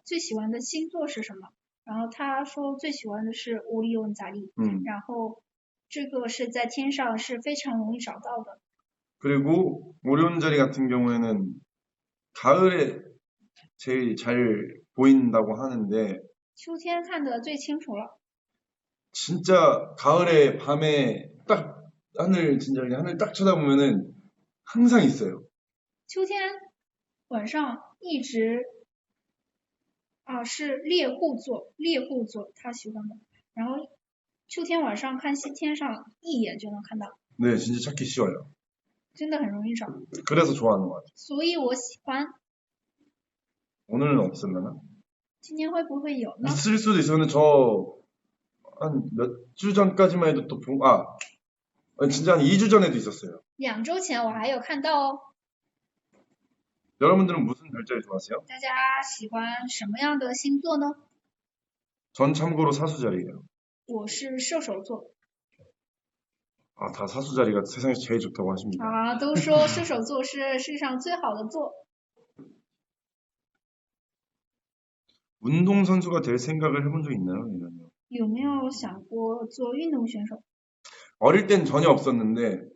A: 最喜欢的星座是什么？然后他说最喜欢的是欧利翁伽利， 然后这个是在天上是非常容易找到的。
B: 그리고 오리온 자리 같은 경우에는 가을에 제일 잘 보인다고 하는데
A: 秋天看得最清楚了，
B: 진짜 가을에 밤에 딱 진짜 그냥 하늘 딱 쳐다보면은 항상 있어요.
A: 秋天晚上一直是猎户座他喜欢的，然后秋天晚上看天上一眼就能看到，
B: 네, 진짜 찾기 쉬워요.
A: 真的很容易找，
B: 그래서 좋아하는 것 같아요.
A: 所以我喜欢。
B: 오늘은 없을려나?
A: 今天会不会有呢？
B: 있을 수도 있어요. 근데 저 한 몇 주 전까지만 해도 또 진짜 한 2주 전에도 있었어요.
A: 2周前我还有看到哦。
B: 여러분들은 무슨 별자리 좋아하세요?
A: 大家喜欢什么样的星座呢？
B: 전 참고로 사수자리예요.
A: 我是射手座。
B: 다 사수자리가 세상에서 제일 좋다고 하십니다.
A: 都说射手座是世上最好的座。
B: 운동선수가 될 생각을 해본 적 있나요? 아니면요?
A: 有没有想过做运动选手？
B: 어릴 땐 전혀 없었는데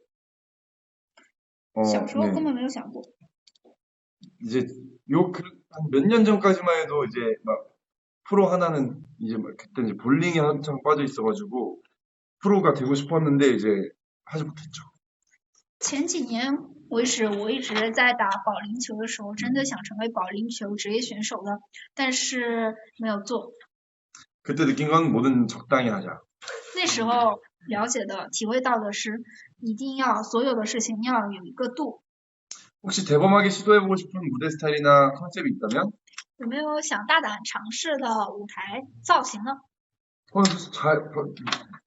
A: 小时候
B: 네.
A: 根本没有想过。
B: 이제 한 몇 년 전까지만 해도 이제 막 프로 하나는 이제 막 그때 이제 볼링에 한창 빠져 있어가지고 프로가 되고 싶었는데 이제 하지 못했죠.
A: 前几年为止，我一直在打保龄球的时候，真的想成为保龄球职业选手的，但是没有做。
B: 그때 느낀 건 뭐든 적당히 하자.
A: 那时候了解的、体会到的是，一定要所有的事情要有一个度。
B: 혹시 대범하게 시도해보고 싶은 무대 스타일이나 컨셉이 있다면?
A: 有没有想大胆尝试的舞台造型呢？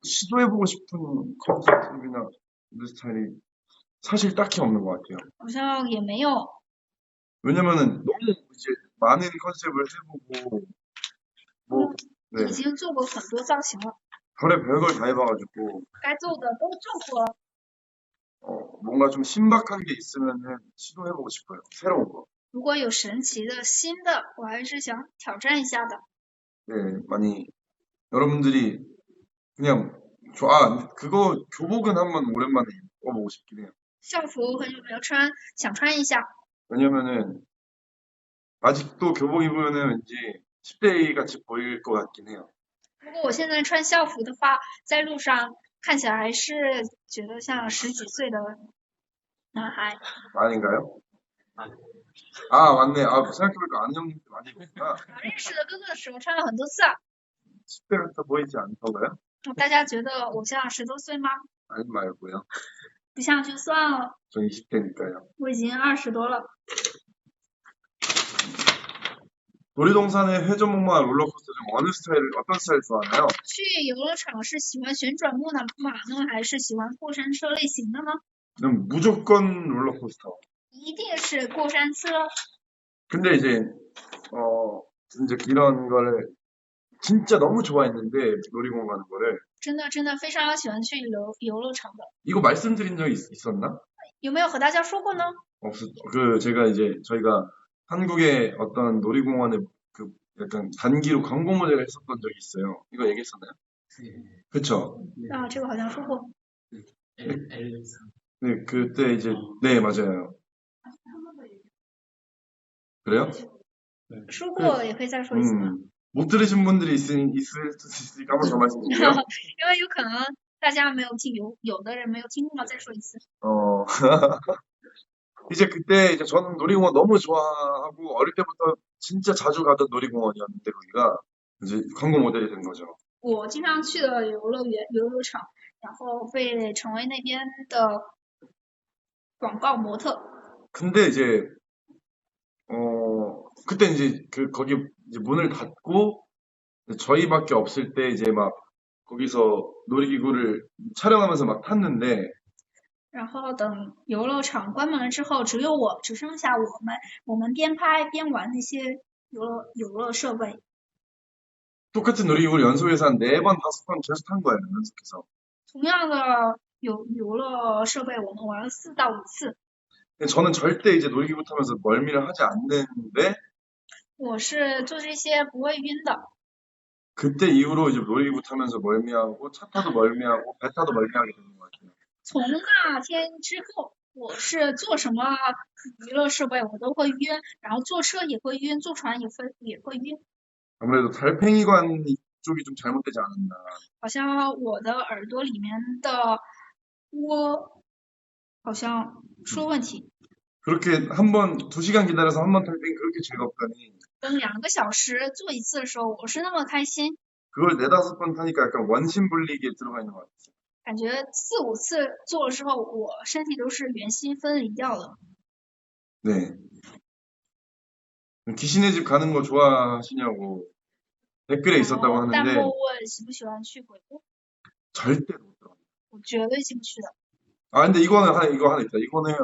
B: 시도해보고 싶은 컨셉이나 무대 스타일이 사실 딱히 없는 것 같아요.
A: 好像也没有，
B: 왜냐면은 너무 이제 많은 컨셉을 해보고 네.
A: 已经做过很多造型了，
B: 별의 별걸 다 해봐가지고
A: 该做的都做过了。
B: 뭔가 좀 신박한 게 있으면은 시도해보고 싶어요. 새로운 거.
A: 如果有神奇的新的，我还是想挑战一下的。
B: 네, 많이 여러분들이 그냥 그거 교복은 한번 오랜만에 입어보고 싶긴 해요.
A: 校服很久没有穿，想穿一下。
B: 왜냐면은 아직도 교복 입으면은 왠지 10대 같이 보일 것 같긴 해요.
A: 如果我现在穿校服的话，在路上看起来还是觉得像10几岁的男孩。
B: 아닌가요? 맞네. 생각해보니까 아는 형님도 많이 입었구나.
A: 认识的哥哥的时候穿了很多次，
B: 10대 같아 보이지 않던가요?
A: 大家觉得我像10多岁吗？
B: 아니 말고요.
A: 不像就算了，
B: 전 20대니까요.
A: 我已经20多了。
B: 놀이동산의 회전목마 롤러코스터 중 어떤 스타일 좋아하나요?
A: 去游乐场是喜欢旋转木马呢，还是喜欢过山车类型的呢？
B: 무조건 롤러코스터.
A: 一定是过山车。
B: 근데 이제 이런 거를 진짜 너무 좋아했는데 놀이공원 가는 거를
A: 真的非常喜欢去游乐场的。
B: 이거 말씀드린 적 있었나?
A: 有没有和大家说过呢？
B: 제가 이제 저희가 한국의 어떤 놀이공원에 그 약간 단기로 광고 모델을 했었던 적이 있어요. 이거 얘기했었나요?
C: 네.
B: 그쵸?
A: 啊，这个好像说过。
C: 엘사.
B: 네, 그때 이제, 네, 맞아요. 그래요?
A: 说过也可以再说一次吗？
B: 못 들으신 분들이 있을 수도 있으니까 한 번 더 말씀드릴게요.
A: 因为有可能大家没有听，有的人没有听过，再说一次。
B: 이제 그때 이제 저는 놀이공원 너무 좋아하고 어릴 때부터 진짜 자주 가던 놀이공원이었는데 거기가 이제 광고 모델이 된 거죠.
A: 我经常去的游乐园、游乐场，然后被成为那边的广告模特。
B: 근데 이제 그때 이제 거기 이제 문을 닫고 저희밖에 없을 때 이제 막 거기서 놀이기구를 촬영하면서 막 탔는데
A: 然后等游乐场关门了之后，只剩下我们边拍边玩那些游乐设备。
B: 똑같은 놀이기구를 연속해서 한 4번, 5번 계속 탄 거예요, 연속해서.
A: 同样的游乐设备，我们玩了4到5次。
B: 근데 저는 절대 이제 놀이기구 타면서 멀미를 하지 않는데
A: 我是做这些不会晕的。
B: 그때 이후로 이제 놀이기구 타면서 멀미하고 차 타도 멀미하고 배 타도 멀미하게 되는 것 같아요.
A: 从那天之后，我是做什么娱乐设备我都会晕，然后坐车也会晕，坐船也会晕。
B: 아무래도 달팽이관 쪽이 좀 잘못되지 않았나.
A: 好像我的耳朵里面的窝好像出问题。
B: 그렇게 한 번, 2시간 기다려서 한 번 달팽이 그렇게 즐겁다니.
A: 等2个小时坐一次的时候，我是那么开心，
B: 그걸 4-5번 타니까 약간 원심불리게 들어가 있는 것 같아요.
A: 感觉4、5次做了之后，我身体都是原心分离掉了。
B: 네. 귀신의 집 가는 거 좋아하시냐고 댓글에 있었다고
A: 然后弹幕
B: 하는데
A: 问喜不喜欢去鬼屋，
B: 절대 못 들어가요.
A: 我绝对进不去的。
B: 근데 이거 하나 있다. 이거는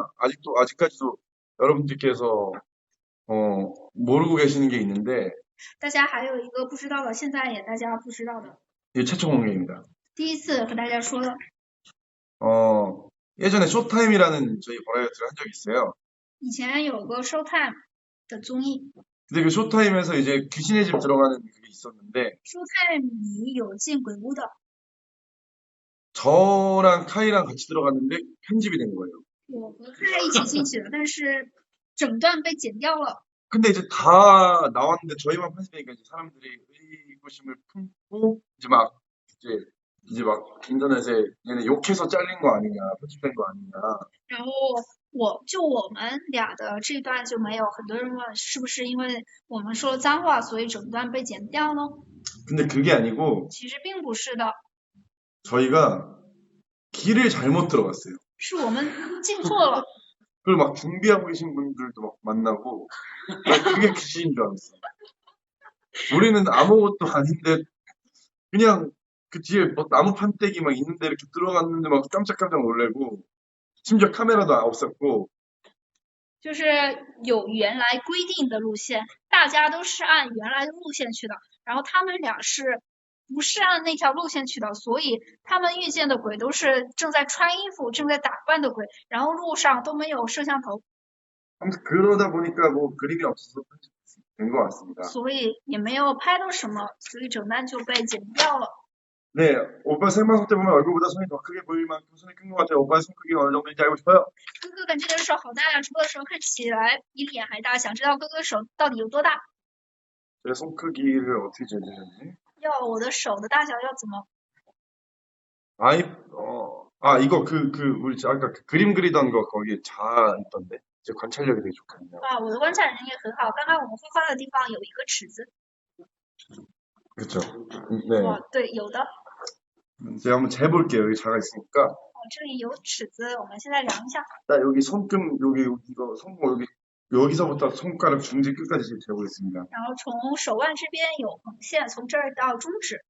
B: 아직까지도 여러분들께서 모르고 계시는 게 있는데
A: 大家还有一个不知道的，现在也大家不知道的，
B: 이게 최초 공개입니다.
A: 第一次和大家说的。
B: 예전에 쇼타임이라는 저희 버라이어티를 한 적이 있어요.
A: 以前有个 Showtime 的综艺，
B: 근데 그 쇼타임에서 이제 귀신의 집 들어가는 그게 있었는데
A: Showtime 里有进鬼屋的，
B: 저랑 카이랑 같이 들어갔는데 편집이 된 거예요.
A: 我和他一起进去的，但是整段被剪掉了。
B: 근데 이제 다 나왔는데 저희만 편집되니까 이제 사람들이 의구심을 품고 이제 막 인터넷에 얘네 욕해서 잘린 거 아니냐, 편집된 거 아니냐.
A: 然后我们俩的这段就没有，很多人问是不是因为我们说了脏话，所以整段被剪掉呢？
B: 근데 그게 아니고
A: 其实并不是的，
B: 저희가 길을 잘못 들어갔어요.
A: 是我们进错了。
B: 그걸 막 준비하고 계신 분들도 막 만나고 그게 귀신인 줄 알았어. 우리는 아무것도 아닌데 그냥 그 뒤에 뭐 나무 판때기 막 있는데 이렇게 들어갔는데 막 깜짝깜짝 놀래고 심지어 카메라도 없었고
A: 就是有原来规定的路线，大家都是按原来的路线去的，然后他们俩是不是按那条路线去的，所以他们遇见的鬼都是正在穿衣服、正在打扮的鬼，然后路上都没有摄像头，
B: 아무튼 그러다 보니까 뭐 그림이 없어서 편집된 것 같습니다.
A: 所以也没有拍到什么，所以整段就被剪掉了。
B: 네, 오빠 생방송 때 보면 얼굴보다 손이 더 크게 보일 만큼 손이 큰 것 같아요. 오빠의 손 크기가 어느 정도인지 알고 싶어요?
A: 哥哥感觉你的手好大呀，除了手看起来比脸还大，想知道哥哥手到底有多大？
B: 제 손 크기를 어떻게 재주셨지?
A: 要我的手的大小要怎么？
B: 이거 우리 아까 그 그림 그리던 거 거기에 자 있던데. 제 관찰력이 되게 좋거든요.
A: 啊，我的观察能力很好。刚刚我们画画的地方有一个尺子。
B: 그렇죠. 네.
A: 对，有的。
B: 제가 한번 재볼게요. 여기 자가 있으니까.
A: 这里有尺子，我们现在量一下。
B: 나 여기 손금 이거 손목 여기서부터 손가락 중지 끝까지 지금 재보겠습니다.
A: 然后从手腕这边有横线，从这儿到中指。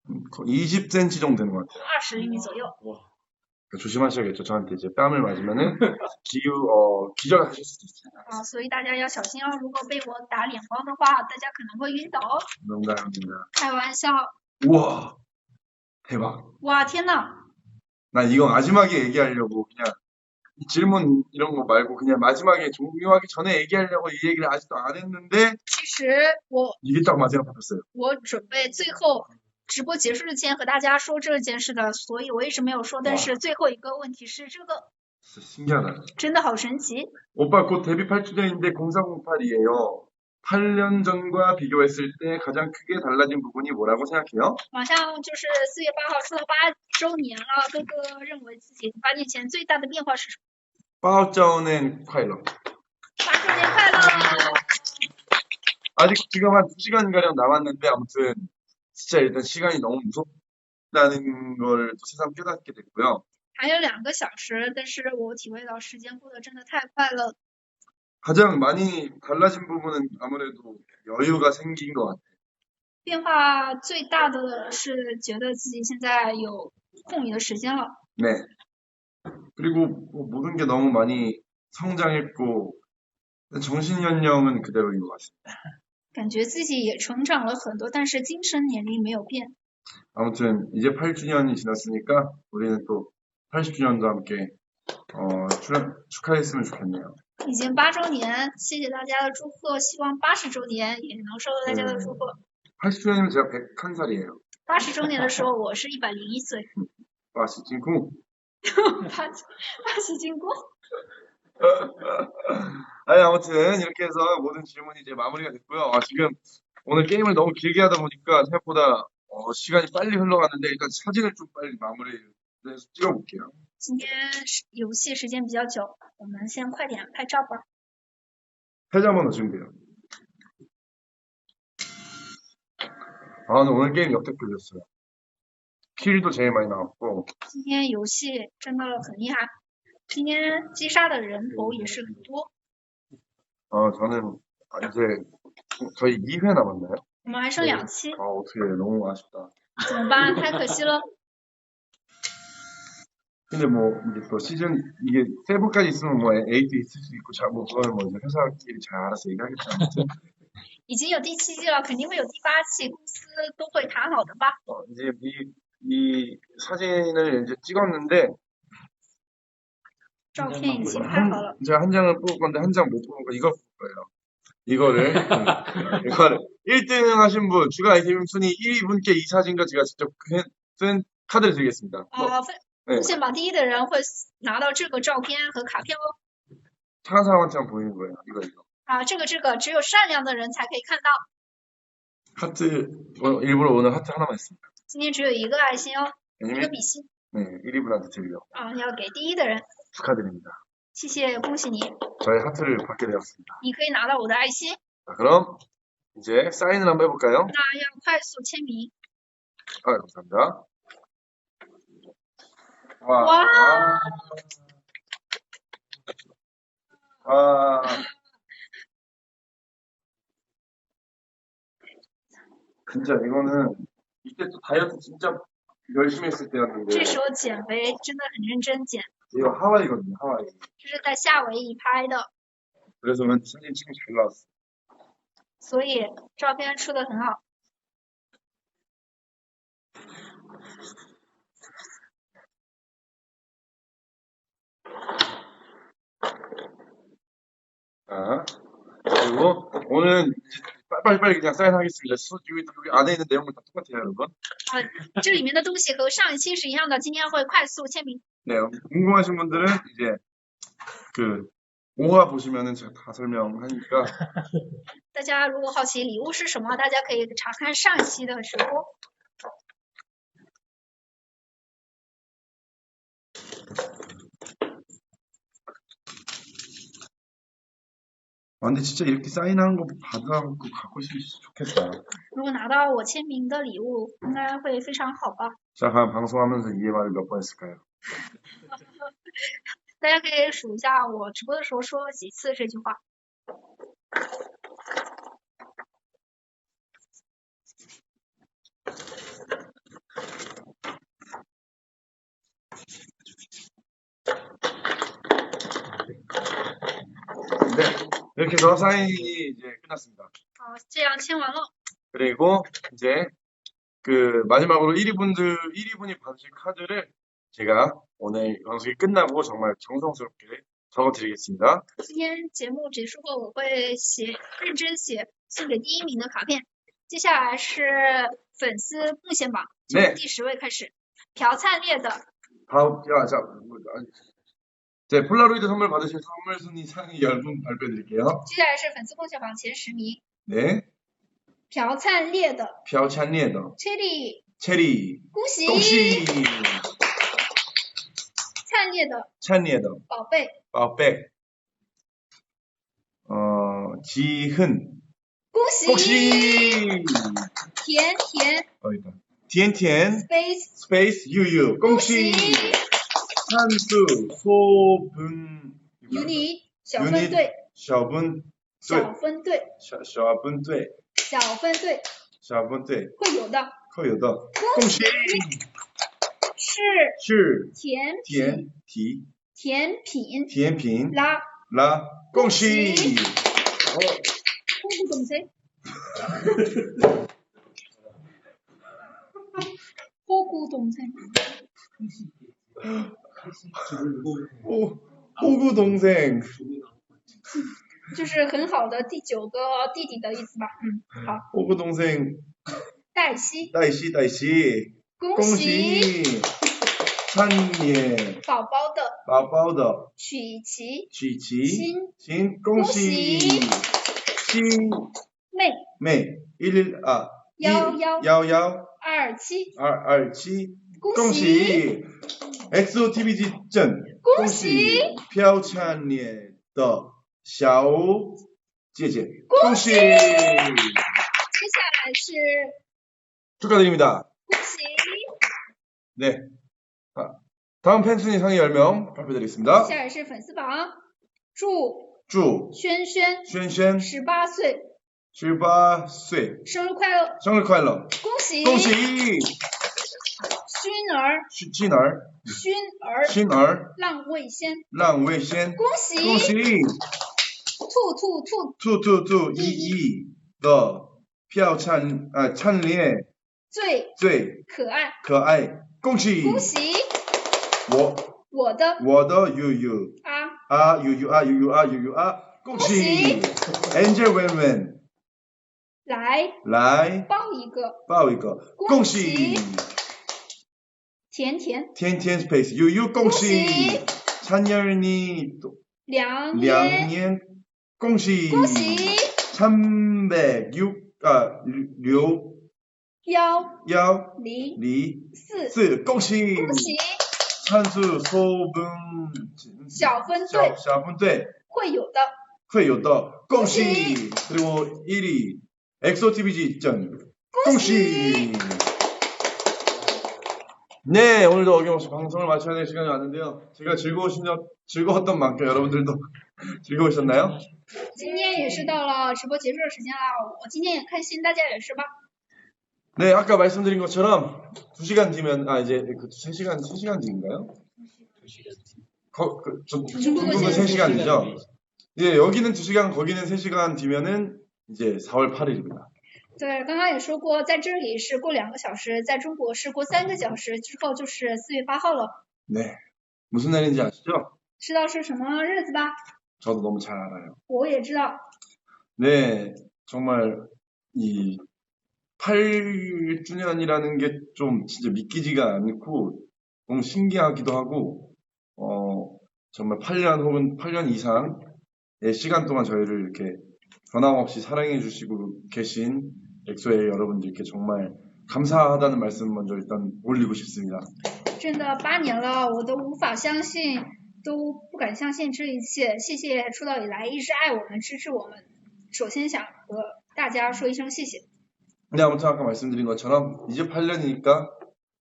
B: 20cm 정도 되는 것 같아요.
A: 20厘米左右。
B: 조심하셔야겠죠. 저한테 이제 뺨을 맞으면은 기절하실 수도 있어요.
A: 所以大家要小心哦。如果被我打脸光的话，大家可能会晕倒哦。
B: 농담입니다.
A: 开玩笑。
B: 우와, 대박.
A: 哇，天呐！
B: 난 이거 마지막에 얘기하려고 그냥 이 질문 이런 거 말고 그냥 마지막에 종료하기 전에 얘기하려고 이 얘기를 아직도 안 했는데
A: 其实
B: 이게 딱 마지막 잡혔어요.
A: 我准备最后直播结束之前和大家说这件事的，所以我一直没有说。但是最后一个问题是这个
B: 진짜 신기하다.
A: 真的好神奇。
B: 오빠 곧 데뷔 8주년인데 0408이에요. 8년 전과 비교했을 때 가장 크게 달라진 부분이 뭐라고 생각해요?
A: 马上就是4月8号出了8周年了，哥哥认为自己8年前最大的变化是什么？
B: 빠오짜오는 콰일러.
A: 8周年快乐！
B: 아직 지금 한 2시간가량 남았는데 아무튼 진짜 일단 시간이 너무 무섭다는 걸 또 새삼 깨닫게 됐고요.
A: 还有2个小时，但是我体会到时间过得真的太快了。
B: 가장 많이 달라진 부분은 아무래도 여유가 생긴 것 같아요.
A: 变化最大的是觉得自己现在有空余的时间了。
B: 네. 그리고 뭐 모든 게 너무 많이 성장했고 정신 연령은 그대로인 것 같습니다.
A: 感觉自己也成长了很多，但是精神年龄没有变。
B: 아무튼 이제 8주년이 지났으니까 우리는 또 80주년도 함께 축하했으면 좋겠네요.
A: 已经8周年，谢谢大家的祝贺，希望80周年也能收到大家的祝贺。
B: 80주년이면 제가 101살이에요.
A: 80周年的时候，我是101岁。
B: 빠시진쿵.
A: 巴西金锅。
B: 아니 아무튼 이렇게 해서 모든 질문이 이제 마무리가 됐고요. 지금 오늘 게임을 너무 길게 하다 보니까 생각보다 시간이 빨리 흘러갔는데 일단 사진을 좀 빨리 마무리해서 찍어볼게요.
A: 今天游戏时间比较久，我们先快点拍照吧。
B: 사진 한번 넣어주면 돼요. 근데 오늘 게임 역대급 걸렸어요. 킬도 제일 많이 나왔고.
A: 今天游戏真的很厉害，今天击杀的人头也是很多。
B: 저는 이제 저희 2회 남았나요?
A: 我们还剩2期，
B: 어떻게 너무 아쉽다.
A: 怎么办？太可惜了。
B: 근데 뭐 이제 또 시즌 이게 세부까지 있으면 뭐 에이트 있을 수 있고 뭐 그거는 뭐 이제 회사끼리 잘 알아서 얘기하겠죠. 아무튼
A: 已经有第7季了，肯定会有第8期，公司都会谈好的吧？
B: 이제 이 사진을 이제 찍었는데
A: 照片已经拍好了，
B: 제가 한 장을 뽑을 건데 한 장 못 뽑은 거 이걸 뽑을 거예요. 이거를 1등 하신 분 추가 아이템 순위 1위 분께 이 사진과 제가 직접 쓴 카드를 드리겠습니다.
A: 贡献榜第1的人会拿到这个照片和卡片哦。
B: 착한 사람한테만 보이는 거예요. 이거.
A: 这个只有善良的人才可以看到。
B: 하트 일부러 오늘 하트 하나만 했습니다.
A: 今天只有1个爱心哦，一个比心。
B: 네, 1위 분한테 드리려고.
A: 要给第1的人。
B: 축하드립니다.
A: 谢谢，恭喜你，
B: 저의 하트를 받게 되었습니다.
A: 你可以拿到我的爱心。
B: 자, 그럼 이제 사인을 한번 해볼까요?
A: 那要快速签名。
B: 감사합니다.
A: 와.
B: 진짜 이거는 이때 또 다이어트 진짜 열심히 했을 때였는데
A: 这时候减肥真的很认真减，
B: 이거 하와이거든요. 하와이.
A: 这是在夏威夷拍的，
B: 그래서 왠지 사진 찍으면 잘 나왔어.
A: 所以照片出的很好。
B: 그리고 오늘 빨리 그냥 사인하겠습니다. 여기 안에 있는 내용은 다 똑같아요, 여러분.
A: 这里面的东西和上一期是一样的，今天会快速签名。
B: 네, 궁금하신 분들은 이제 그 5화 보시면은 제가 다 설명하니까.
A: 大家如果好奇礼物是什么，大家可以查看上一期的直播。
B: 근데 진짜 이렇게 사인한 거 받아갖고 갖고 싶으면 좋겠다.
A: 如果拿到我签名的礼物，应该会非常好吧？
B: 자, 과연 방송하면서 이 말을 몇 번 했을까요?
A: 大家可以数一下我直播的时候说了几次这句话。
B: 네, 이렇게 해서 사인이 이제 끝났습니다.
A: 这样签完了。
B: 그리고 이제 그 마지막으로 1위 분이 받으실 카드를 제가 오늘 방송이 끝나고 정말 정성스럽게 적어드리겠습니다.
A: 今天节目结束后，我会认真写送给第1名的卡片。接下来是粉丝贡献榜，从第10位开始。朴灿烈的
B: 네, 폴라로이드 선물 받으실 선물 순위 상위 10분 발표해드릴게요.
A: 接下来是粉丝贡献榜前10名。
B: 네,
A: 朴灿烈的
B: 朴灿烈的
A: 체리
B: 체리
A: 恭喜，
B: 恭喜
A: 灿烈的
B: 찬리에다
A: 宝贝
B: 빠백 지흔
A: 恭喜，
B: 恭喜
A: 甜甜
B: 어디다 TNTN
A: space
B: 스페이스 유유 恭喜 산수 소분
A: unit 小分队
B: 샤분
A: 小分队
B: 샤분队
A: 小分队
B: 샤분队
A: 会有的，
B: 커요다 恭喜
A: 是
B: 是
A: 甜
B: 甜
A: 品
B: 甜
A: 甜品
B: 甜品
A: 啦，
B: 恭喜
A: 호구 동생 호구 동생
B: 호구 동생
A: 就是很好的第9个弟弟的意思吧。好，
B: 호구 동생
A: 黛西
B: 다이씨
A: 恭喜
B: 찬예
A: 宝宝的
B: 마바오더
A: 曲奇
B: 쥐지
A: 新
B: 진恭喜
A: 妹
B: 신메 11
A: 11
B: 야오야오
A: 27
B: 227
A: 恭
B: 恭喜 XOTVG 镇
A: 恭喜
B: 朴灿烈的小姐姐恭喜
A: 接下来是
B: 축하드립니다
A: 恭喜
B: 네 다음 팬순위 상위 10명 발표드리겠습니다
A: 接下来是粉丝榜，祝
B: 祝
A: 轩轩
B: 轩轩
A: 18岁
B: 18岁
A: 生日快乐，
B: 生日快乐
A: 恭喜
B: 恭喜
A: 熏儿
B: 金儿
A: 熏儿浪味仙，
B: 浪味仙
A: 恭喜
B: 恭喜
A: 兔
B: 兔依的灿烈最
A: 可爱，
B: 可爱恭喜
A: 恭喜
B: 我的悠悠悠悠恭喜 Angel Wenwen
A: 来抱一个，
B: 恭喜
A: 甜甜
B: TNTN 스페이스 유유 恭喜찬열니
A: 2年
B: 恭喜 306
A: 幺
B: 李
A: 李
B: 4恭喜
A: 恭喜
B: 찬수 소분
A: 小分队
B: 小分队
A: 会有的，
B: 会有的恭喜 그리고 1위 엑소TVG 전恭喜 네 오늘도 어김없이 방송을 마쳐야 될 시간이 왔는데요 제가 즐거웠던 만큼 여러분들도 즐거우셨나요?
A: 今天也是到了直播结束的时间了，我今天也开心，大家也是吧？
B: 네 아까 말씀드린 것처럼 2시간 뒤면 이제 3시간 뒤인가요? 중국은 3시간 뒤죠? 예, 여기는 2시간, 거기는 3시간 뒤면은 이제 4월 8일입니다.
A: 对，刚刚也说过，在这里是过2个小时，在中国是过3个小时，之后就是4月8号了。
B: 네, 무슨 날인지 아시죠?
A: 知道是什么日子吧？
B: 저도 너무 잘 알아요.
A: 我也知道。
B: 네, 정말 이 8주년이라는 게 좀 진짜 믿기지가 않고 너무 신기하기도 하고 정말 8년 혹은 8년 이상의 시간 동안 저희를 이렇게 변함없이 사랑해 주시고 계신 엑소의 여러분들께 정말 감사하다는 말씀 먼저 일단 올리고 싶습니다.
A: 真的8年了，我都无法相信，都不敢相信这一切。谢谢出道以来一直爱我们、支持我们。首先想和大家说一声谢谢。
B: 근데 아무튼 아까 말씀드린 것처럼 이제 8년이니까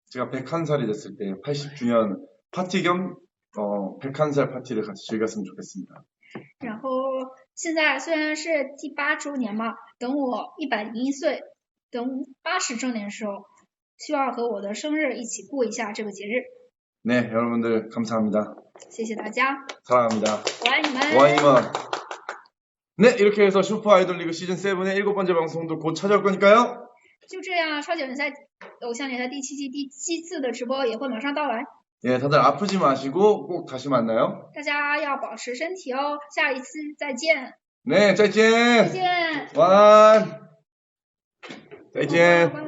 B: 제가 101살이 됐을 때 80주년 파티 겸 101살 파티를 같이 즐겼으면 좋겠습니다.
A: 然后现在虽然是第8周年嘛，等我101岁，等80周年的时候，希望和我的生日一起过一下这个节日。
B: 네, 여러분들 감사합니다.
A: 谢谢大家，
B: 사랑합니다.
A: 我爱你们。
B: 와이먼. 네, 이렇게 해서 슈퍼 아이돌 리그 시즌 7의 7번째 방송도 곧 찾아올 거니까요.
A: 就这样，超级偶像联赛第7季第7次的直播也会马上到来。
B: 예, 다들 아프지 마시고 꼭 다시 만나요.
A: 大家要保持身体哦，下一次再见，
B: 네, 再见.
A: 再见，
B: 晚安. 再见.
A: 晚安。